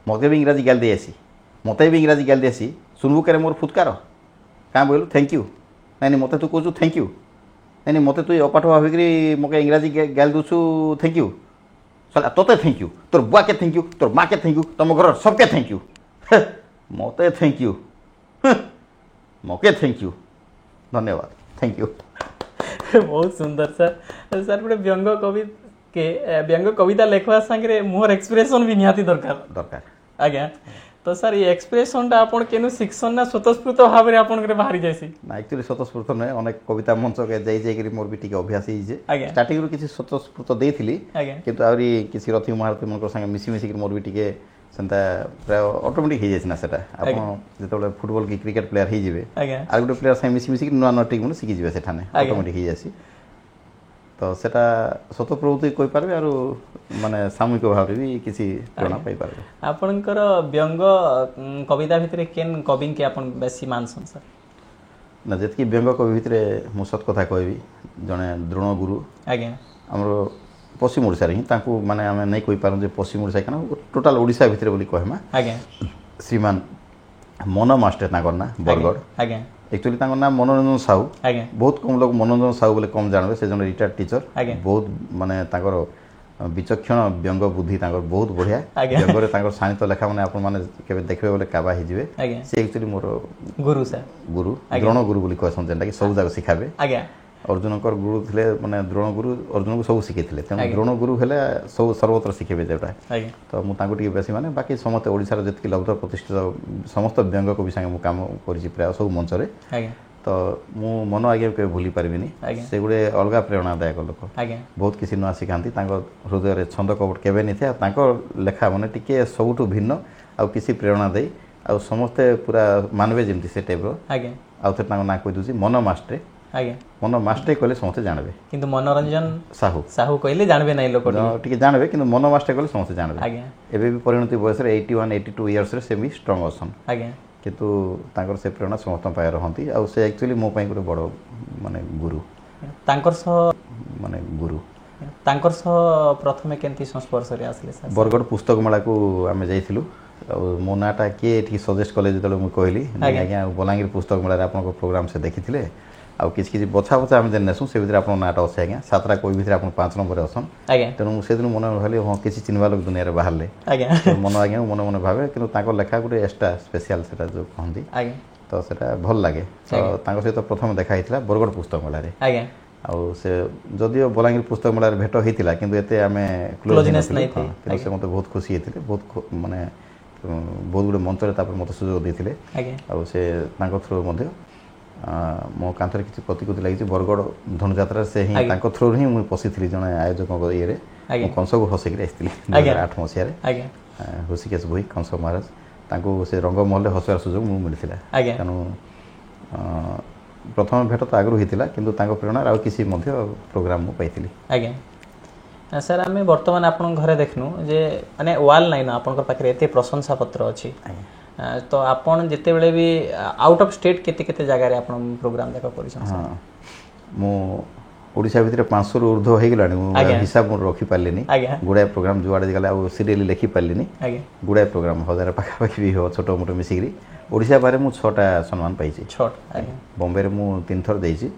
मत भी इंग्राजी गाल दी आसी मत भी इंग्राजी गाल दी आसी सुनबू करे मोर फुटकार क्या बोलू थैंक यू नहीं मत तू कहू थैंक यू नहीं मत तु अपाठ भाविक मके इंग्राजी गाल दूसु थैंक यू चल तोते थैंक यू तोर बुआ के थैंक यू तोर माँ के थैंक यू तुम घर सबके थैंक यू मत थैंक यू मके थैंक यू धन्यवाद थैंक यू बहुत सुंदर सर सर गोटे व्यंग कवि के व्यंग कविता लेखवा संगे मोर एक्सप्रेशन भी निहाती दरकार आज्ञा तो सर ये एक्सप्रेशन टा आपण केनु शिक्षण ना स्वतःस्फूर्त भाव रे आपण करे बाहरी जायसी ना एक्चुअली स्वतःस्फूर्त नै अनेक कविता मंच के जाई जाई करी मोर भी टिके अभ्यास ही जे स्टार्टिंग रो किछि स्वतःस्फूर्त देथिली किंतु आउरी किछि रथी महारथी मन को संगे मिसी मिसी मोर भी टिके सेंता प्राय ऑटोमेटिक ही जायछि ना सेटा आपण जेतबले फुटबॉल की क्रिकेट प्लेयर ही जिवे आ गुटे प्लेयर संगे मिसी मिसी नुवा नुवा टिक मन सिखि जिवे सेठाने ऑटोमेटिक ही जायछि तो सेटा स्वतः प्रवृत्ति कोइ पारबे आरो माने सामूहिक भाव रे भी किछि प्रेरणा पाई पारबे आपनकर व्यंग कविता भितरे केन कविन के आपन बेसी मानसन सर ना जेतकी व्यंग कवि भितरे मु सत कथा कहबी जने द्रोण गुरु आज्ञा हमरो पश्चिम ओडिसा रे तांको माने हम नै कोइ पारन जे पश्चिम ओडिसा कना टोटल ओडिसा भितरे बोली कहमा आज्ञा श्रीमान मन मास्टर तांकर ना बरगड़ आज्ञा एक्चुअली तांकर नाम मनोरंजन साहू आज्ञा बहुत कम लोग मनोरंजन साहू बोले कम जानबे से जने रिटायर्ड टीचर बहुत माने तांकर विचक्षण व्यंग बुद्धि तांकर बहुत बढ़िया व्यंग रे तांकर साहित्य लेखा माने आपण माने केबे देखबे बोले काबा हि जिवे से एक्चुअली मोर गुरु सर गुरु द्रोण गुरु बोली कहसन जेंटा कि सब जाग सिखाबे आज्ञा अर्जुनकर गुरु थिले माने द्रोण गुरु अर्जुन को सब सिखैथिले तेन द्रोण गुरु हेले सब सर्वत्र सिखेबे जेटा तो मु तांको टिके बेसी माने बाकी समस्त ओडिसा रे जतकी लब्ध प्रतिष्ठित समस्त व्यंग को भी संगे मु काम करिछि प्राय सब मंच रे तो मु मन आगे के भूली पारबिनी से गुडे अलगा प्रेरणादायक लोक बहुत किसी नुआ सिखांती तांको हृदय रे छंद कपट केबे नि थे तांको लेखा माने टिके सबुठु भिन्न आ किसी प्रेरणा दे आ समस्त पूरा मानवे जेंति से टाइप रो आ थे तांको ना कोइ दुसी मन मास्टर मन मास्टर कहले समस्त जानबे किंतु मनोरंजन साहू साहू कहले जानबे नै लोक टिके जानबे किंतु मन मास्टर कहले समस्त जानबे एबे भी परिणति बयस रे 81 82 इयर्स रे से भी स्ट्रांग असन किंतु तांकर से प्रेरणा समस्त पाए रहंती आ से एक्चुअली मो पई गुटे बडो माने गुरु तांकर सह माने गुरु तांकर सह प्रथमे केंती संस्पर्श रे आसले सर बरगड़ पुस्तक मेला को आमे जाइथिलु मो नाटा के एठी सजेस्ट कले जतले मु कहली आज्ञा बलांगीर पुस्तक मेला रे आपन को प्रोग्राम से देखिथिले आ किछि किछि बछा बछा हम जन नेसु से भीतर आपन नाटा अछि आज्ञा सातरा कोइ भीतर आपन 5 नंबर असन आज्ञा तनु मु सेदिन मन रहले हो किछि चिनवा लोक दुनिया रे बाहरले आज्ञा मन आज्ञा मन मन भाबे किनु ताको लेखा गुटे एक्स्ट्रा स्पेशल सेटा जो कहंदी आज्ञा तो सेटा भल लागे तो ताको से तो प्रथम देखा हितला बरगड़ पुस्तक मेला रे आज्ञा आ से जदियो बलांगीर पुस्तक मेला रे भेट हितला किंतु एते आमे क्लोजनेस नै थे किंतु से मते बहुत खुशी हितले बहुत माने बहुत गुटे मंच रे तापर मते सुजोग देथिले आज्ञा आ से ताको थ्रू मध्ये मो कांतर किछि प्रतिकृति लागि बरगड़ धनुଯାत्रा से ही ताको थ्रू ही मु पसिथिली जने आयोजक ये रे मु कंस को हसे के आस्थिली 2008 मसिया रे आज्ञा हुसिकेश भोई कंस महाराज ताको से रंग महल हसवार सुजोग मु मिलथिला तनु प्रथम भेट तो आगरु हितिला किंतु ताको प्रेरणा आ किछि मध्ये प्रोग्राम मु पाइथिली आज्ञा सर आमे वर्तमान आपन घरे देखनु जे माने वॉल नै ना आपन पाखरे एते प्रशंसा पत्र अछि तो आपन जेते बेले भी आउट ऑफ स्टेट केते केते जगह रे आपन प्रोग्राम देखा परिसन हां मो ओडिसा भितर 500 रु ऊर्ध्व हे गेलानी हिसाब मोर रखि पारलेनी गुडा प्रोग्राम जुआडे गला आ सीरियली लिखि पारलेनी गुडा प्रोग्राम हजार पाखा पाखी भी हो छोटो मोटो मिसिगिरी ओडिसा बारे मु 6टा सम्मान पाइछि बॉम्बे रे मु 3 थर देइछि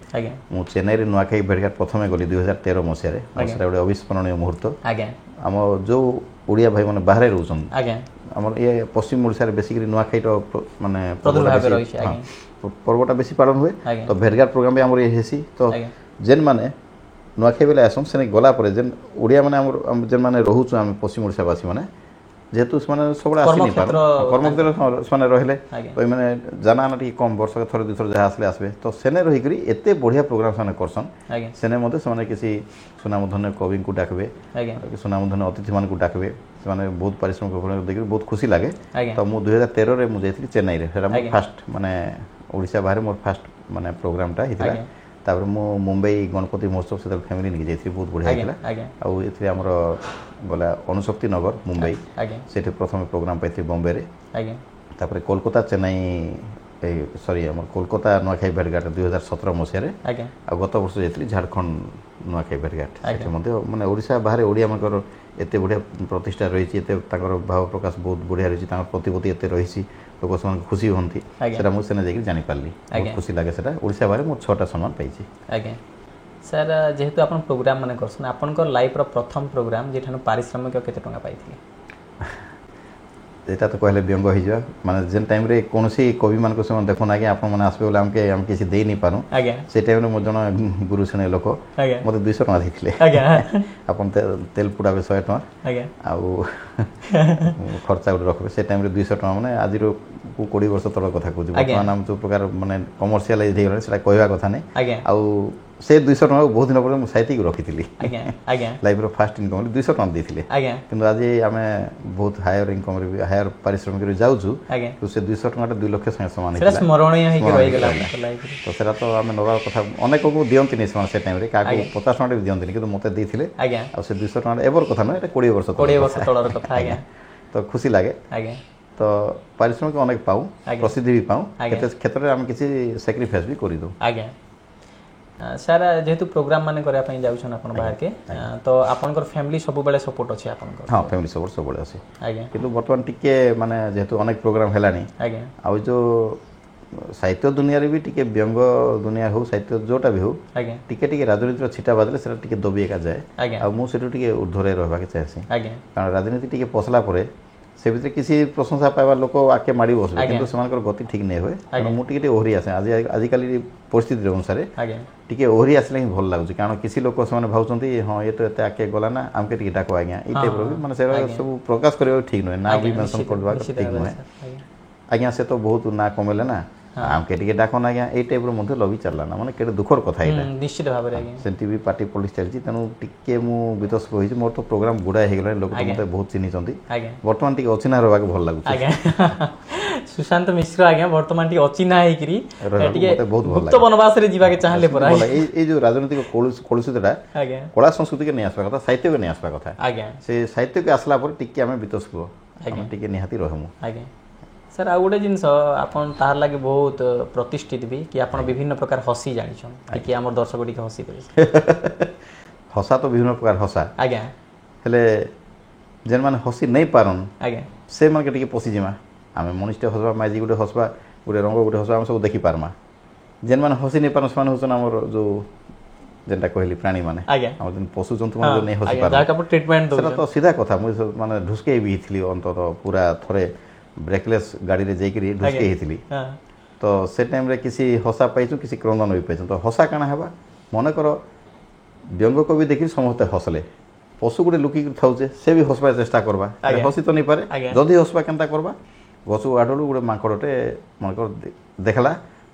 मु चेन्नई रे नुआखाई भेटघाट प्रथमे गली 2013 मसिया रे सेटा बडे अविस्मरणीय मुहूर्त हम जो ओडिया भाई माने बाहरे रहउछन हमर ये पश्चिम ओडिसा रे बेसिकली नुआखाई तो माने प्रदुर्भाव रहि छै पर्वटा बेसी पालन हुए तो भेटघाट प्रोग्राम भी हमर ये हेसी तो जेन माने नुआखाई बेले आसम से गला परे जेन ओडिया माने हमर जेन माने रहउछु हम पश्चिम ओडिसा वासी माने जेतु माने सबडा आसी नि पार कर्मक्षेत्र माने रहले ओइ माने जाना ना टी कम वर्ष के थोर दुथर जहा आसले आसबे तो सेने रहि करी एते बढ़िया प्रोग्राम साने करसन सेने मते से माने किसी सुनामधन्य कवि को डाकबे सुनामधन्य अतिथि मान को डाकबे से माने बहुत परिश्रम कर देखि बहुत खुशी लागे तो मु 2013 रे मु जेथि चेन्नई रे हेरा मो फर्स्ट माने ओडिसा बाहर मोर फर्स्ट माने प्रोग्राम टा हितला तापर मु मुंबई गणपति महोत्सव से फैमिली निके जेथि बहुत बढ़िया हितला आ एथि हमर गला अनुशक्ति नगर मुंबई सेठी प्रथम प्रोग्राम पाइथि बॉम्बे रे तापर कोलकाता चेन्नई सॉरी हमर कोलकाता नुआखाई भेटघाट 2017 मसिया रे आ गत वर्ष जेथि झारखंड नुआखाई भेटघाट सेठी मध्ये माने ओडिसा बाहर ओडिया मनकर एते बढ़िया प्रतिष्ठा रही छि एते ताकर भाव प्रकाश बहुत बढ़िया रही छि ताकर प्रतिपत्ति एते रही छि लोक समान खुशी होंती सेटा मु सेना जाई जानि पारली बहुत खुशी लागे सेटा ओडिसा बारे मु 6टा सम्मान पाइ छि आज्ञा सर जेहेतु आपन प्रोग्राम माने करसन आपन को लाइफ रो प्रथम प्रोग्राम जेठानु पारिश्रमिक केते टंका पाइथिले এটা তো কহিলে ব্যঙ্গ হয়ে যা মানে যেন টাইমে কোনসি কবি মানুষ ସେମାନେ দেখুন আগে ଆପଣ ମାନେ আসবে বলে আমাকে আমি কিছু দেই নি পারু সেই টাইমে মোর জন গুরু শুনে লোক মতে 200 টাকা ଦେଇଥିଲେ ଆପଣ তেল পুড়াবে 100 টাকা ଆଉ ଖର୍ଚ୍ଚା ଗୋଟେ ରଖିବେ ସେ ଟାଇମରେ 200 ଟଙ୍କା ମାନେ ଆଜିର 20 ବର୍ଷ ତଳ କଥା କହୁଛି ବର୍ତ୍ତମାନ ଆମ ଯୋଉ ପ୍ରକାର ମାନେ କମର୍ସିଆଲାଇଜ ହେଇଗଲାଣି ସେଟା କହିବା କଥା ନାହିଁ ଆଉ ସେ 200 ଟଙ୍କା ବହୁତ ଦିନ ପରେ ମୁଁ ସାଇତିକି ରଖିଥିଲି ଲାଇଫର ଫାର୍ଷ୍ଟ ଇନକମ୍ 200 ଟଙ୍କା ଦେଇଥିଲେ କିନ୍ତୁ ଆଜି ଆମେ ବହୁତ ହାୟର ଇନକମ୍ ରେ ହାୟର ପାରିଶ୍ରମିକରେ ଯାଉଛୁ ତ ସେ 200 ଟଙ୍କାଟା 2 ଲକ୍ଷ ସଙ୍ଗେ ସମାନ ସେଟା ସ୍ମରଣୀୟ ହେଇକି ରହିଗଲା ତ ସେଟା ତ ଆମେ ନବା କଥା ଅନେକକୁ ଦିଅନ୍ତିନି ସେମାନେ ସେ ଟାଇମରେ କାହାକୁ 50 ଟଙ୍କା ବି ଦିଅନ୍ତିନି କିନ୍ତୁ ମତେ ଦେଇଥିଲେ ଆଉ ସେ 200 ଟଙ୍କା ଏବର କଥା ନୁହେଁ ଏଟା 20 ବର୍ଷ ତଳର କଥା ତ ଖୁସି ଲାଗେ ତ ପାରିଶ୍ରମିକ ଅନେକ ପାଉ ପ୍ରସିଦ୍ଧି ବି ପାଉ କେତେ କ୍ଷେତ୍ରରେ ଆମେ କିଛି ସାକ୍ରିଫାଇସ୍ ବି କରିଦେଉ ସାର୍ ଯେହେତୁ ପ୍ରୋଗ୍ରାମ ମାନେ କରିବା ପାଇଁ ଯାଉଛନ୍ ଆପଣ ବାହାରକେ ତ ଆପଣଙ୍କର ଫ୍ୟାମିଲି ସବୁବେଳେ ସପୋର୍ଟ ଅଛି ଆପଣଙ୍କର ହଁ ଫ୍ୟାମିଲି ସପୋର୍ଟ ସବୁବେଳେ ଅଛି କିନ୍ତୁ ବର୍ତ୍ତମାନ ଟିକେ ମାନେ ଯେହେତୁ ଅନେକ ପ୍ରୋଗ୍ରାମ ହେଲାଣି ଆଉ ଯୋଉ ସାହିତ୍ୟ ଦୁନିଆରେ ବି ଟିକେ ବ୍ୟଙ୍ଗ ଦୁନିଆ ହଉ ସାହିତ୍ୟ ଯୋଉଟା ବି ହଉ ଟିକେ ଟିକେ ରାଜନୀତିର ଛିଟା ବାଜିଲେ ସେଟା ଟିକେ ଦବି ଏକା ଯାଏ ଆଉ ମୁଁ ସେଠୁ ଟିକେ ଉର୍ଦ୍ଧ୍ୱରେ ରହିବାକୁ ଚାହେଁସି କାରଣ ରାଜନୀତି ଟିକେ ପଶିଲା ପରେ ସେ ଭିତରେ କିଛି ପ୍ରଶଂସା ପାଇବା ଲୋକ ଆକେ ମାଡ଼ି ବସିବେ କିନ୍ତୁ ସେମାନଙ୍କର ଗତି ଠିକ ନେଇ ହୁଏ କାରଣ ମୁଁ ଟିକେ ଓହରି ଆସେ ଆଜିକାଲି ପରିସ୍ଥିତି ଅନୁସାରେ ଟିକେ ଓହରି ଆସିଲେ ହିଁ ଭଲ ଲାଗୁଛି କାରଣ କିଛି ଲୋକ ସେମାନେ ଭାବୁଛନ୍ତି ହଁ ଏ ତ ଏତେ ଆକେ ଗଲା ନା ଆମକେ ଟିକେ ଡାକ ଆଜ୍ଞା ଏଇ ଟାଇପ୍ର ବି ମାନେ ସେଗୁଡ଼ା ସବୁ ପ୍ରକାଶ କରିବା ଠିକ ନୁହେଁ ନା ବି ମେନସନ୍ କରିବା ଠିକ ନୁହେଁ ଆଜ୍ଞା ସେ ତ ବହୁତ ନା କମେଇଲେ ନା ଆମକେ ଟିକେ ଡାକନ ଆଜ୍ଞା ଏଇ ଟାଇପ୍ର ମଧ୍ୟ ଲବି ଚାଲିଲା ନା ମାନେ କେତେ ଦୁଃଖର କଥା ଏଇଟା ନିଶ୍ଚିତ ଭାବରେ ଆଜ୍ଞା ସେମିତି ବି ପାର୍ଟି ପଲିଟିକ୍ସ ଚାଲିଛି ତେଣୁ ଟିକେ ମୁଁ ବିତସ୍ପ ହୋଇଛି ମୋର ତ ପ୍ରୋଗ୍ରାମ ଗୁଡ଼ାଏ ହେଇଗଲାଣି ଲୋକ ମୋତେ ବହୁତ ଚିହ୍ନିଛନ୍ତି ବର୍ତ୍ତମାନ ଟିକେ ଅଚିହ୍ନା ରହିବାକୁ ଭଲ ଲାଗୁଛି ଆଜ୍ଞା ସୁଶାନ୍ତ ମିଶ୍ର ଆଜ୍ଞା ବର୍ତ୍ତମାନ ଟିକେ ଅଚିହ୍ନା ହେଇକିରି ଟିକେ ଗୁପ୍ତ ବନବାସରେ ଯିବାକୁ ଚାହିଁଲେ ପରା ଏଇ ଯୋଉ ରାଜନୈତିକ କଳୁଷିତଟା କଳା ସଂସ୍କୃତିକୁ ନେଇ ଆସିବା କଥା ସାହିତ୍ୟକୁ ନେଇ ଆସିବା କଥା ସେ ସାହିତ୍ୟକୁ ଆସିଲା ପରେ ଟିକେ ଆମେ ବିତସ୍ପ ଟିକେ ନିହାତି ରହିମୁ ଆଜ୍ଞା ସାର୍ ଆଉ ଗୋଟେ ଜିନିଷ ଆପଣ ତାହାର ଲାଗି ବହୁତ ପ୍ରତିଷ୍ଠିତ ବି କି ଆପଣ ବିଭିନ୍ନ ପ୍ରକାର ହସି ଜାଣିଛନ୍ ଟିକେ ଆମର ଦର୍ଶକ ଟିକେ ହସି ପାରିବେ ହସା ତ ବିଭିନ୍ନ ପ୍ରକାର ହସା ଆଜ୍ଞା ହେଲେ ଯେନ୍ମାନେ ହସି ନେଇ ପାରନ୍ ଆଜ୍ଞା ସେମାନକେ ଟିକେ ପଶିଯିମା ଆମେ ମଣିଷଟେ ହସବା ମାଝି ଗୋଟେ ହସବା ଗୋଟେ ରଙ୍ଗ ଗୋଟେ ହସବା ଆମେ ସବୁ ଦେଖିପାରମା ଯେନ୍ମାନେ ହସି ନେଇ ପାରନ୍ ସେମାନେ ହେଉଛନ୍ ଆମର ଯୋଉ ଯେନ୍ଟା କହିଲି ପ୍ରାଣୀ ମାନେ ଆମର ଯେନ୍ ପଶୁ ଜନ୍ତୁ ମାନେ ନେଇ ହସି ପାରନ୍ ସେଟା ତ ସିଧା କଥା ମୁଁ ମାନେ ଢୁସକେଇ ବି ହେଇଥିଲି ଅନ୍ତତଃ ପୁରା ଥରେ ବ୍ରେକଲେସ୍ ଗାଡ଼ିରେ ଯାଇକିରି ଢୁସକେଇ ହେଇଥିଲି ତ ସେ ଟାଇମ୍ରେ କିଛି ହସା ପାଇଛୁ କିଛି କ୍ରନ୍ଦନ ବି ପାଇଛୁ ତ ହସା କାଣା ହେବା ମନେକର ବ୍ୟଙ୍ଗ କବି ଦେଖିକି ସମସ୍ତେ ହସଲେ ପଶୁ ଗୋଟେ ଲୁକିକି ଥାଉଛେ ସେ ବି ହସବା ଚେଷ୍ଟା କରବା ହସି ତ ନେଇପାରେ ଯଦି ହସବା କେନ୍ତା କରବା ଗଛ ଆଡ଼ୁ ଗୋଟେ ମାଙ୍କଡ଼ଟେ ମନେକର ଦେଖଲା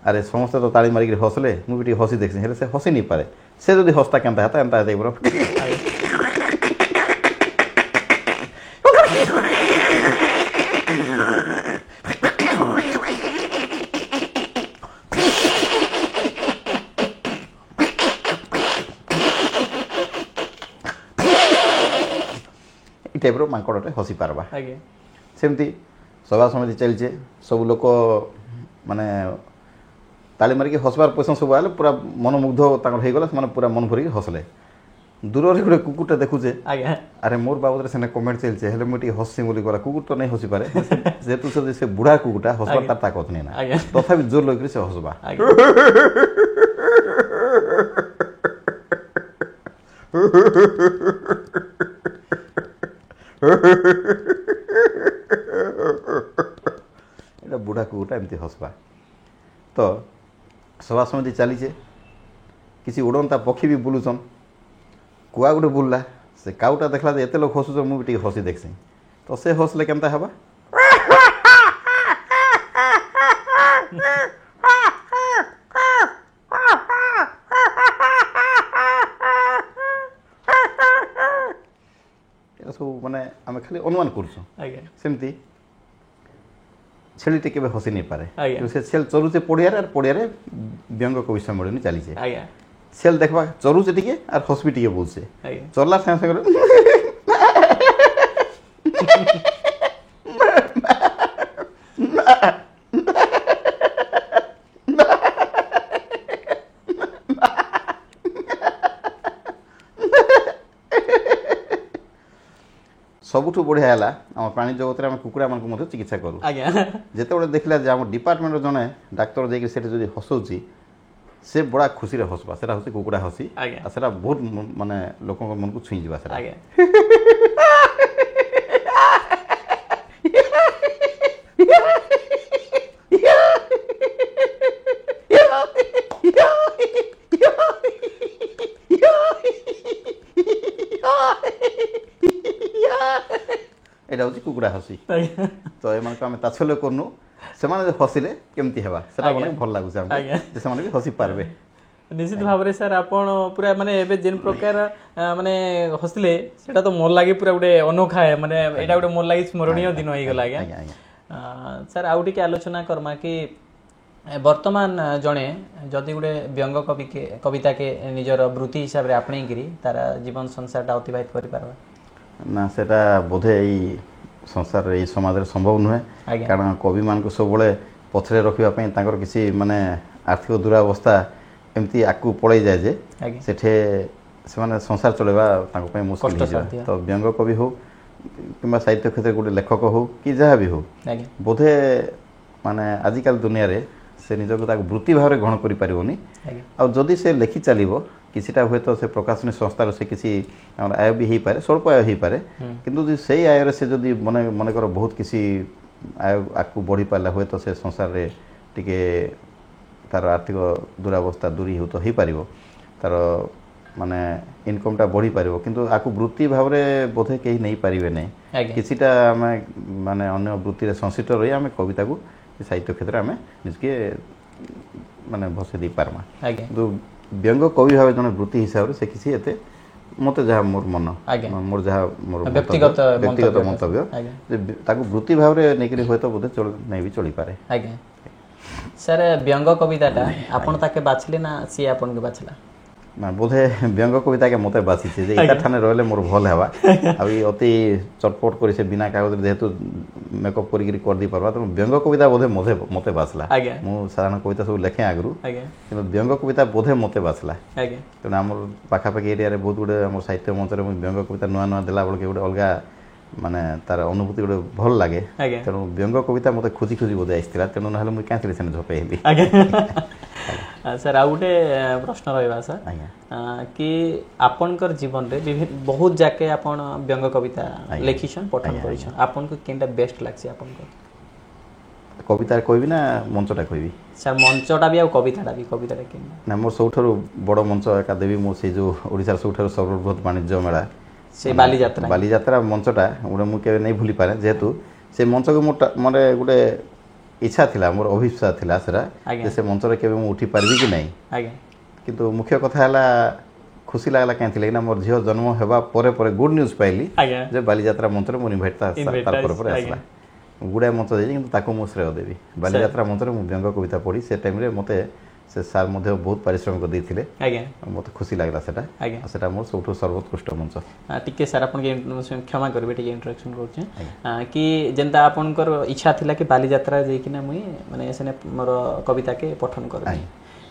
ଆରେ ସମସ୍ତେ ତ ତାଳି ମାରିକିରି ହସଲେ ମୁଁ ବି ଟିକେ ହସି ଦେଖିଛି ହେଲେ ସେ ହସି ନେଇପାରେ ସେ ଯଦି ହସତା କେନ୍ତା ହେତା ଏନ୍ତା ହେଇପର টাইপ্ର ମାଙ୍କଡ଼ଟେ ହସି ପାରବା ସେମିତି ସଭା ସମିତି ଚାଲିଛେ ସବୁ ଲୋକ ମାନେ ତାଳି ମାରିକି ହସବାର ପଇସା ସବୁ ଆଇଲେ ପୁରା ମନମୁଗ୍ଧ ତାଙ୍କର ହେଇଗଲା ସେମାନେ ପୁରା ମନ ଭରିକି ହସଲେ ଦୂରରେ ଗୋଟେ କୁକୁରଟା ଦେଖୁଛେ ଆରେ ମୋର ବାବଦରେ ସେନେ କମେଣ୍ଟ ଚାଲିଛେ ହେଲେ ମୁଁ ଟିକେ ହସି ବୋଲି ଗଲା କୁକୁର ତ ନେଇ ହସିପାରେ ଯେହେତୁ ସେ ବୁଢ଼ା କୁକୁରଟା ହସବାର ତାର ତାକତ ନେଇ ନା ତଥାପି ଜୋର ଲଗିକି ସେ ହସବା এটা বুঢ়া কুকুরটা এমতি হসবা তো সভা সমিতি চালিছে কিছু উড়ন্তা পক্ষী বি বুলুছন কুয়া গোটে বুললা সে কাউটা দেখলা যে এতে লোক হসুছন মু টিকে হসি দেখছি তো সে হসলে কেমতা হবা ସବୁ ମାନେ ଆମେ ଖାଲି ଅନୁମାନ କରୁଛୁ ସେମିତି ଛେଳିଟେ କେବେ ହସି ନେଇପାରେ ସେ ଛେଲ ଚରୁଛେ ପଡ଼ିଆରେ ଆର୍ ପଡ଼ିଆରେ ବ୍ୟଙ୍ଗ କବି ସମ୍ମିଳନୀ ଚାଲିଛେ ଛେଲ ଦେଖବା ଚରୁଛେ ଟିକେ ଆର୍ ହସବି ଟିକେ ବୋଲଛେ ଚରଲା ସାଙ୍ଗେ ସାଙ୍ଗରେ ସବୁଠୁ ବଢ଼ିଆ ହେଲା ଆମ ପ୍ରାଣୀ ଜଗତରେ ଆମେ କୁକୁଡ଼ାମାନଙ୍କୁ ମଧ୍ୟ ଚିକିତ୍ସା କରୁ ଯେତେବେଳେ ଦେଖିଲା ଯେ ଆମ ଡିପାର୍ଟମେଣ୍ଟର ଜଣେ ଡାକ୍ତର ଯାଇକି ସେଠି ଯଦି ହସଉଛି ସେ ବଡ଼ା ଖୁସିରେ ହସବା ସେଟା ହେଉଛି କୁକୁଡ଼ା ହସି ଆଉ ସେଟା ବହୁତ ମାନେ ଲୋକଙ୍କ ମନକୁ ଛୁଇଁଯିବା ସେଟା এটা হচ্ছে কুকুড়া হসি তো এমানকে আমি তাছলে করনু ସେମାନେ ହସିଲେ କେମିତି ହେବା ସେଟା ମାନେ ଭଲ ଲାଗୁଛି ଆମକୁ ସେମାନେ ବି ହସି ପାରିବେ ନିଶ୍ଚିତ ଭାବରେ ସାର୍ ଆପଣ ପୁରା ମାନେ ଏବେ ଯେନ୍ ପ୍ରକାର ମାନେ ହସିଲେ ସେଟା ତ ମୋର ଲାଗି ପୁରା ଗୋଟେ ଅନୋଖା ମାନେ ଏଇଟା ଗୋଟେ ମୋର ଲାଗି ସ୍ମରଣୀୟ ଦିନ ହେଇଗଲା ଆଜ୍ଞା ସାର୍ ଆଉ ଟିକେ ଆଲୋଚନା କର୍ମା କି ବର୍ତ୍ତମାନ ଜଣେ ଯଦି ଗୋଟେ ବ୍ୟଙ୍ଗ କବିତାକେ ନିଜର ବୃତ୍ତି ହିସାବରେ ଆପଣେଇକିରି ତାର ଜୀବନ ସଂସାରଟା ଅତିବାହିତ କରିପାରିବା ନା ସେଟା ବୋଧେ ଏଇ ସଂସାରରେ ଏଇ ସମାଜରେ ସମ୍ଭବ ନୁହେଁ କାରଣ କବିମାନଙ୍କୁ ସବୁବେଳେ ପଛରେ ରଖିବା ପାଇଁ ତାଙ୍କର କିଛି ମାନେ ଆର୍ଥିକ ଦୁରାବସ୍ଥା ଏମିତି ଆଗକୁ ପଳେଇ ଯାଏ ଯେ ସେଠି ସେମାନେ ସଂସାର ଚଳାଇବା ତାଙ୍କ ପାଇଁ ମୁସ୍କିଲ ହେଇଯିବ ତ ବ୍ୟଙ୍ଗ କବି ହଉ କିମ୍ବା ସାହିତ୍ୟ କ୍ଷେତ୍ରରେ ଗୋଟେ ଲେଖକ ହଉ କି ଯାହା ବି ହଉ ବୋଧେ ମାନେ ଆଜିକାଲି ଦୁନିଆରେ ସେ ନିଜକୁ ତାକୁ ବୃତ୍ତି ଭାବରେ ଗ୍ରହଣ କରିପାରିବନି ଆଉ ଯଦି ସେ ଲେଖି ଚାଲିବ କିଛିଟା ହୁଏତ ସେ ପ୍ରକାଶନୀ ସଂସ୍ଥାର ସେ କିଛି ଆମର ଆୟ ବି ହେଇପାରେ ସ୍ୱଳ୍ପ ଆୟ ହେଇପାରେ କିନ୍ତୁ ଯଦି ସେଇ ଆୟରେ ସେ ଯଦି ମନେକର ବହୁତ କିଛି ଆୟ ଆଗକୁ ବଢ଼ିପାରିଲା ହୁଏତ ସେ ସଂସାରରେ ଟିକେ ତାର ଆର୍ଥିକ ଦୁରାବସ୍ଥା ଦୂରୀଭୂତ ହେଇପାରିବ ତାର ମାନେ ଇନକମ୍ଟା ବଢ଼ିପାରିବ କିନ୍ତୁ ଆକୁ ବୃତ୍ତି ଭାବରେ ବୋଧେ କେହି ନେଇପାରିବେ ନାହିଁ କିଛିଟା ଆମେ ମାନେ ଅନ୍ୟ ବୃତ୍ତିରେ ସଂଶ୍ଳିଷ୍ଟ ରହି ଆମେ କବିତାକୁ ସାହିତ୍ୟ କ୍ଷେତ୍ରରେ ଆମେ ନିଜକେ ମାନେ ଭସେଇ ଦେଇପାରମା କିନ୍ତୁ ବ୍ୟଙ୍ଗ କବି ଭାବେ ଜଣେ ବୃତ୍ତି ହିସାବରେ ସେ କିଛି ଏତେ ମୋତେ ଯାହା ମୋର ମନ ମୋର ଯାହା ମୋର ବ୍ୟକ୍ତିଗତ ମନ୍ତବ୍ୟ ଯେ ତାକୁ ବୃତ୍ତି ଭାବରେ ନେଇକରି ହୁଏତ ବୋଧେ ନେଇ ବି ଚଳିପାରେ ଆଜ୍ଞା ସାର୍ ବ୍ୟଙ୍ଗ କବିତାଟା ଆପଣ ତାକେ ବାଛିଲେ ନା ସିଏ ଆପଣଙ୍କୁ ବାଛିଲା ନା ବୋଧେ ବ୍ୟଙ୍ଗ କବିତାକେ ମୋତେ ବାଛିছে ଯେ ଏଇଟା ଠାନେ ରହିଲେ ମୋର ଭଲ ହେବା ଆଉ ଏ ଅତି ଚଟପଟ କରି ସେ ବିନା କାଗଜରେ ଯେହେତୁ ମେକଅପ୍ କରିକିରି କରିଦେଇ ପାରବା ତେଣୁ ବ୍ୟଙ୍ଗ କବିତା ବୋଧେ ମୋତେ ବାଛିଲା ମୁଁ ସାଧାରଣ କବିତା ସବୁ ଲେଖେ ଆଗରୁ କିନ୍ତୁ ବ୍ୟଙ୍ଗ କବିତା ବୋଧେ ମୋତେ ବାଛିଲା ତେଣୁ ଆମର ପାଖାପାଖି ଏରିଆରେ ବହୁତ ଗୁଡ଼େ ଆମର ସାହିତ୍ୟ ମଞ୍ଚରେ ମୁଁ ବ୍ୟଙ୍ଗ କବିତା ନୂଆ ନୂଆ ଦେଲା ବେଳକୁ ଗୋଟେ ଅଲଗା ମାନେ ତାର ଅନୁଭୂତି ଗୋଟେ ଭଲ ଲାଗେ ତେଣୁ ବ୍ୟଙ୍ଗ କବିତା ମୋତେ ଖୋଜି ଖୋଜି ବୋଧେ ଆସିଥିଲା ତେଣୁ ନହେଲେ ମୁଁ କାହିଁକି ସେନେ ଝପେଇ ହେଲି ସାର୍ ଆଉ ଗୋଟେ ପ୍ରଶ୍ନ ରହିବା ସାର୍ କି ଆପଣଙ୍କର ଜୀବନରେ ବହୁତ ଯାକେ ଆପଣ ବ୍ୟଙ୍ଗ କବିତା ଲେଖିଛନ୍ ପଠନ କରିଛନ୍ ଆପଣଙ୍କୁ କେନ୍ଟା ବେଷ୍ଟ ଲାଗ୍ସି ଆପଣଙ୍କୁ କବିତାରେ କହିବି ନା ମଞ୍ଚଟା କହିବି ସାର୍ ମଞ୍ଚଟା ବି ଆଉ କବିତାଟା କେମିତି ନା ମୋର ସବୁଠାରୁ ବଡ଼ ମଞ୍ଚ ଏକା ଦେବି ମୁଁ ସେଇ ଯେଉଁ ଓଡ଼ିଶାର ସବୁଠାରୁ ସର୍ବବୃହତ ବାଣିଜ୍ୟ ମେଳା ସେ ବାଲିଯାତ୍ରା ମଞ୍ଚଟା ଗୋଟେ ମୁଁ କେବେ ନେଇ ଭୁଲିପାରେ ଯେହେତୁ ସେ ମଞ୍ଚକୁ ମୁଁ ମାନେ ଗୋଟେ ଇଚ୍ଛା ଥିଲା ମୋର ଅଭିପ୍ସା ଥିଲା ସେଟା ଯେ ସେ ମଞ୍ଚରେ କେବେ ମୁଁ ଉଠି ପାରିବି କି ନାହିଁ କିନ୍ତୁ ମୁଖ୍ୟ କଥା ହେଲା ଖୁସି ଲାଗିଲା କାହିଁ ଥିଲା କିନା ମୋର ଝିଅ ଜନ୍ମ ହେବା ପରେ ପରେ ଗୁଡ୍ ନ୍ୟୁଜ୍ ପାଇଲି ଯେ ବାଲିଯାତ୍ରା ମଞ୍ଚରେ ମୋର ଇନଭାଇଟ୍ ତାର ପରେ ଆସିଲା ଗୁଡ଼ାଏ ମଞ୍ଚ ଦେଇଛି କିନ୍ତୁ ତାକୁ ମୁଁ ଶ୍ରେୟ ଦେବି ବାଲିଯାତ୍ରା ମଞ୍ଚରେ ମୁଁ ବ୍ୟଙ୍ଗ କବିତା ପଢ଼ି ସେ ଟାଇମ୍ରେ ମୋତେ ସେ ସାର୍ ମଧ୍ୟ ବହୁତ ପାରିଶ୍ରମିକ ଦେଇଥିଲେ ମୋତେ ଖୁସି ଲାଗିଲା ସେଟା ସେଟା ମୋର ସବୁଠୁ ସର୍ବୋତ୍କୃଷ୍ଟ ମଞ୍ଚ ଟିକେ ସାର୍ ଆପଣଙ୍କୁ କ୍ଷମା କରିବେ ଟିକେ ଇଣ୍ଟ୍ରୋଡକ୍ସନ୍ କରୁଛେ କି ଯେନ୍ତା ଆପଣଙ୍କର ଇଚ୍ଛା ଥିଲା କି ବାଲିଯାତ୍ରା ଯାଇକିନା ମୁଇଁ ମାନେ ସେନେ ମୋର କବିତାକେ ପଠନ କରିବି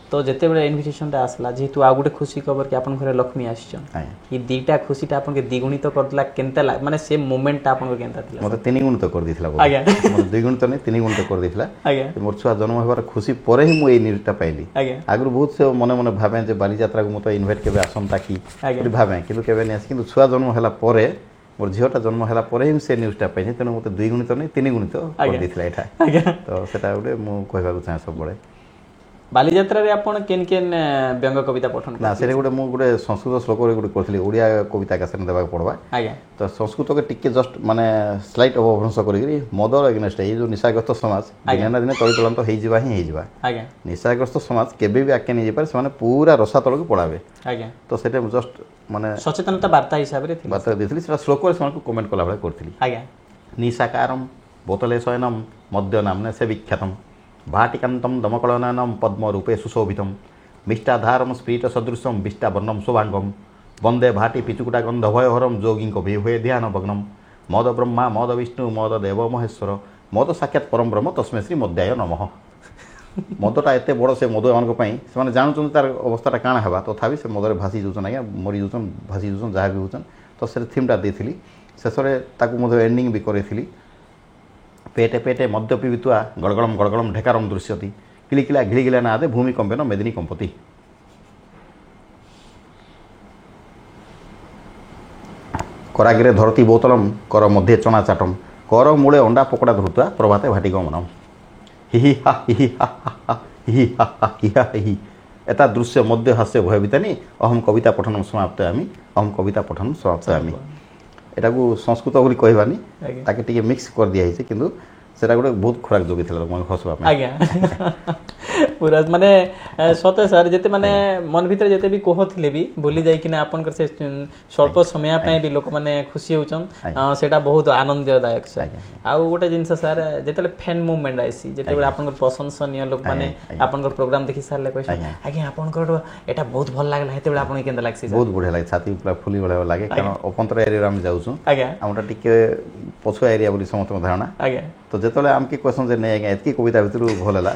ତ ଯେତେବେଳେ ଇନଭିଟେସନଟା ଆସିଲା ଯେହେତୁ ଆଉ ଗୋଟେ ଖୁସି ଖବର କି ଆପଣଙ୍କ ଘରେ ଲକ୍ଷ୍ମୀ ଆସିଛନ୍ ଇ ଦୁଇଟା ଖୁସିଟା ଆପଣଙ୍କୁ ଦ୍ୱିଗୁଣିତ କରିଦେଲା କେନ୍ତା ମାନେ ସେ ମୋମେଣ୍ଟଟା ଆପଣଙ୍କ କେନ୍ତା ଥିଲା ମୋତେ 3 ଗୁଣିତ କରିଦେଇଥିଲା ମୋତେ 2 ଗୁଣିତ ନାହିଁ 3 ଗୁଣିତ କରିଦେଇଥିଲା ମୋର ଛୁଆ ଜନ୍ମ ହେବାର ଖୁସି ପରେ ହିଁ ମୁଁ ଏଇ ନ୍ୟୁଜ୍ଟା ପାଇଲି ଆଗରୁ ବହୁତ ସେ ମନେ ମନେ ଭାବେ ଯେ ବାଲିଯାତ୍ରାକୁ ମୋତେ ଇନଭାଇଟ୍ କେବେ ଆସନ୍ତା କି ଭାବେ କିନ୍ତୁ କେବେ ନେଇ ଆସି କିନ୍ତୁ ଛୁଆ ଜନ୍ମ ହେଲା ପରେ ମୋର ଝିଅଟା ଜନ୍ମ ହେଲା ପରେ ହିଁ ସେ ନ୍ୟୁଜ୍ଟା ପାଇଛି ତେଣୁ ମୋତେ 2 ଗୁଣିତ ନାହିଁ 3 ଗୁଣିତ କରିଦେଇଥିଲା ଏଇଟା ତ ସେଟା ଗୋଟେ ମୁଁ କହିବାକୁ ଚାହେଁ ସବୁବେଳେ ବାଲିଯାତ୍ରାରେ ଆପଣ କେନ୍ ବ୍ୟଙ୍ଗ କବିତା ପଠନ ନା ସେଟା ଗୋଟେ ମୁଁ ଗୋଟେ ସଂସ୍କୃତ ଶ୍ଲୋକରେ ଗୋଟେ କରିଥିଲି ଓଡ଼ିଆ କବିତା ଏକାସାଙ୍ଗେ ଦେବାକୁ ପଡ଼ବା ତ ସଂସ୍କୃତକେ ଟିକେ ଜଷ୍ଟ ମାନେ ସ୍ଲାଇଟ୍ ଅପଭ୍ରଂଶ କରିକିରି ମଦର ଏଗନେଷ୍ଟ ଏଇ ଯେଉଁ ନିଶାଗ୍ରସ୍ତ ସମାଜ ଦିନେ ନା ଦିନେ ତଳିତଳାନ୍ତ ହେଇଯିବା ହିଁ ହେଇଯିବା ନିଶାଗ୍ରସ୍ତ ସମାଜ କେବେ ବି ଆଗକେ ନେଇଯାଇପାରେ ସେମାନେ ପୁରା ରସା ତଳକୁ ପଳାବେ ତ ସେଟା ଜଷ୍ଟ ମାନେ ସଚେତନତା ବାର୍ତ୍ତା ହିସାବରେ ବାର୍ତ୍ତା ଦେଇଥିଲି ସେଟା ଶ୍ଲୋକରେ ସେମାନଙ୍କୁ କମେଣ୍ଟ କଲା ଭଳିଆ କରିଥିଲି ନିଶାକାରମ୍ ବୋତଲେ ଶୟନମ୍ ମଦ୍ୟ ନାମ୍ନେ ସେ ବିଖ୍ୟାତମ୍ भाटिकान्तं दमकलनयनं पद्मरूपे सुशोभितं मिष्टाधारं स्फीटसदृशं विष्टावर्णं शुभाङ्गं वन्दे भाटि पिचुकुटा गन्धभयहरं जोगिंक विभुये ध्यानभग्नं मद ब्रह्मा मद विष्णु मद देव महेश्वर मद साक्षात् परम ब्रह्म तस्मै श्री मद्याय नमः मदटा एते बड़ से मद मान से जानूँ तार अवस्था काଣା हेबा तथापि से मदरे भासी जाऊन आज्ञा मरी जाऊन भासी जाऊन जहाँ भी होचन तो से थीमटा देती शेष में एंडिंग भी करी पेटे पेटे मद्य पीबित्वा गड़गड़म ढेकारम दृश्यति किलिकिला घिलिगिला नादे भूमिकंपेन मेदिनी कंपति करागिरे धरती बोतलम कर मध्य चना चाटम कर मूले अंडा पकड़ा धरुत्वा प्रभाते भाटी गमनम हि हा हि एता दृश्य मध्य हास्य भयभीतानि अहम कविता पठनम समाप्तयामि ଏଟାକୁ ସଂସ୍କୃତ ବୋଲି କହିବାନି, ତାକେ ଟିକେ ମିକ୍ସ କରିଦିଆହେଇଛି, କିନ୍ତୁ ସେଟା ଗୋଟେ ବହୁତ ଖରାପ ଯୋଗୀ ଥିଲା ଲୋକମାନେ ହସବା ପାଇଁ। ଆଜ୍ଞା ପୁରା ମାନେ ସତେ ସାର୍ ଯେତେ ମାନେ ମନ ଭିତରେ ଯେତେ ବି କହୁଥିଲେ ବି ଭୁଲି ଯାଇକିନା ଆପଣଙ୍କର ସେ ସ୍ୱଳ୍ପ ସମୟ ପାଇଁ ବି ଲୋକମାନେ ଖୁସି ହଉଛନ୍, ସେଇଟା ବହୁତ ଆନନ୍ଦଦାୟକ ସାର୍। ଆଉ ଗୋଟେ ଜିନିଷ ସାର୍, ଯେତେବେଳେ ଫ୍ୟାନ୍ ମୁଭମେଣ୍ଟ ଆଇସି, ଯେତେବେଳେ ଆପଣଙ୍କର ପ୍ରଶଂସନୀୟ ଲୋକମାନେ ଆପଣଙ୍କର ପ୍ରୋଗ୍ରାମ ଦେଖି ସାରିଲେ କହିଲେ ଆଜ୍ଞା ଆପଣଙ୍କର ଏଟା ବହୁତ ଭଲ ଲାଗିଲା, ସେତେବେଳେ ଆପଣଙ୍କୁ କେମିତି ଲାଗସି? ବହୁତ ବଢିଆ ଲାଗେ, ଛାତି ପୁରା ଫୁଲି ଭଳିଆ ଲାଗେ, କାରଣ ଅପନ୍ତରା ଏରିଆରେ ଆମେ ଯାଉଛୁ, ଆମଟା ଟିକେ ପଛୁଆ ଏରିଆ ବୋଲି ସମସ୍ତଙ୍କ ଧାରଣା। ତ ଯେତେବେଳେ ଆମକେ କହିସନ୍ ଯେ ନାଇଁ ଆଜ୍ଞା ଏତିକି କବିତା ଭିତରୁ ଭଲ ହେଲା,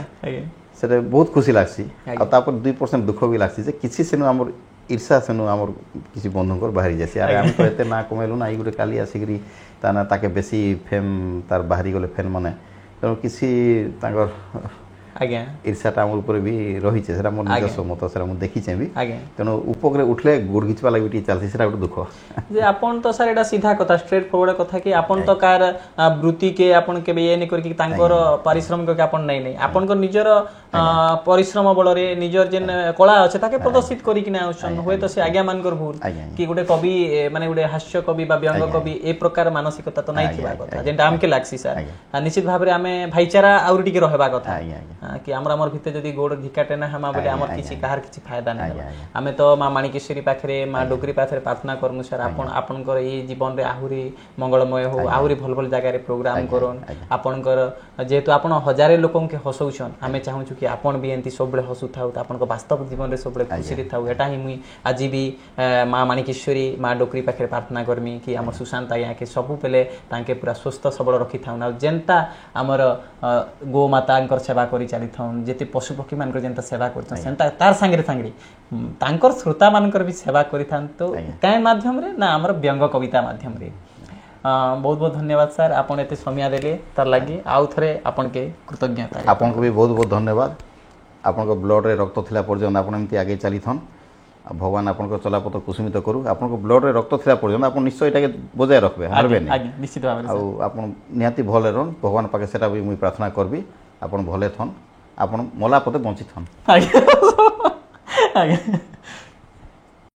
ସେଟା ବହୁତ ଖୁସି ଲାଗ୍ସି। ଆଉ ତାପରେ 2% ଦୁଃଖ ବି ଲାଗ୍ସି ଯେ କିଛି ସେନୁ ଆମର ଈର୍ଷା ସେନୁ ଆମର କିଛି ବନ୍ଧୁଙ୍କର ବାହାରି ଯାସି, ଆରେ ଆମେ ତ ଏତେ ନା କମେଇଲୁ ନା, ଏଇ ଗୋଟେ କାଲି ଆସିକିରି ତାକେ ବେଶୀ ଫେମ୍ ତାର ବାହାରି ଗଲେ ଫେନ୍ ମାନେ, ତେଣୁ କିଛି ତାଙ୍କର ଈର୍ଷାଟା ଆମର ଉପରେ ବି ରହିଛି, ସେଟା ମୋର ନିଜସ୍ୱ ମତ, ସେଟା ମୁଁ ଦେଖିଛେ ବି। ତେଣୁ ଉପକରେ ଉଠିଲେ ଗୋଡ଼ ଘିଚବା ଲାଗି ଟିକେ ଚାଲିଛି, ସେଟା ଗୋଟେ ଦୁଃଖ ଯେ ଆପଣ ତ ସାର୍ ଏଟା ସିଧା କଥା, ଷ୍ଟ୍ରେଟ୍ ଫରୱାର୍ଡ କଥା କି ଆପଣ ତ କାର ବୃତ୍ତି କେ ଆପଣ କେବେ ଇଏ ନି କରିକି ତାଙ୍କର ପାରିଶ୍ରମିକ କେ ଆପଣ ନାଇଁ ନାଇଁ, ଆପଣଙ୍କର ନିଜର ପରିଶ୍ରମ ବଳରେ ନିଜର ଯେନ୍ କଳା ଅଛି ତାକେ ପ୍ରଦର୍ଶିତ କରିକିନା ଆସୁଛନ୍। ହୁଏତ ସେ ଆଜ୍ଞା ମାନଙ୍କର ଭୁଲ କି ଗୋଟେ କବି ମାନେ ଗୋଟେ ହାସ୍ୟ କବି ବା ବ୍ୟଙ୍ଗ କବି ଏ ପ୍ରକାର ମାନସିକତା ତ ନାଇଁ ଥିବା କଥା, ଯେନ୍ଟା ଆମକେ ଲାଗ୍ସି ସାର୍। ନିଶ୍ଚିତ ଭାବରେ ଆମେ ଭାଇଚାରା ଆହୁରି ଟିକେ ରହିବା କଥା कि आमर भितर जदि गोड़ धिकाटे ना हमा बोले आमर किछि काहार किछि फायदा नहीं। आमे तो माँ माणिकेश्वरी पाखरे माँ डोकरी पाखरे प्रार्थना करमु सर, आपन आपनकर ये जीवन रे आहुरी मंगलमय हो, आहुरी भल भल जगह रे प्रोग्राम करन, आपनकर जेहेतु आपन हजारे लोकन के हसौछन, आमे चाहूछु कि आपन भी एंती सब बेले हसु थाउ, आपनकर वास्तव जीवन रे सब बेले खुशी रे थाउ। एटा ही मुई आज भी माँ माणिकेश्वरी माँ डोकरी पाखरे प्रार्थना करमी कि आमर सुशांत आज्ञा के सबु बेले तांके पूरा स्वस्थ सबल रखि थाउ ना, जेंता आमर गो मातांकर सेवा करि चली थाउ, जेते पशु पक्षी मानकर जेंता सेवा करथन सेंता तार संगे तांकर श्रोता मानकर भी सेवा करिथान। तो काय माध्यम रे ना हमर व्यंग कविता माध्यम रे। बहुत बहुत धन्यवाद सर, आपण एते समय देले तार लागि आउ थरे आपण के कृतज्ञता। आपण को भी बहुत बहुत धन्यवाद। आपण को ब्लड रे रक्त थिला पर्यंत आपण एमती आगे चलीथन, भगवान आपण को चलापथ कुसुमित करू। आपण को ब्लड रे रक्त थिला पर्यंत आपण निश्चय एटाके बजाय रखबे, हारबे नै। आज्ञा निश्चित भाबरे आ आपण निहाती भले रहन, भगवान पाके सेटा भी मुई प्रार्थना करबी आपण भले थन, आपण मला पते बंची थन। आज्ञा आज्ञा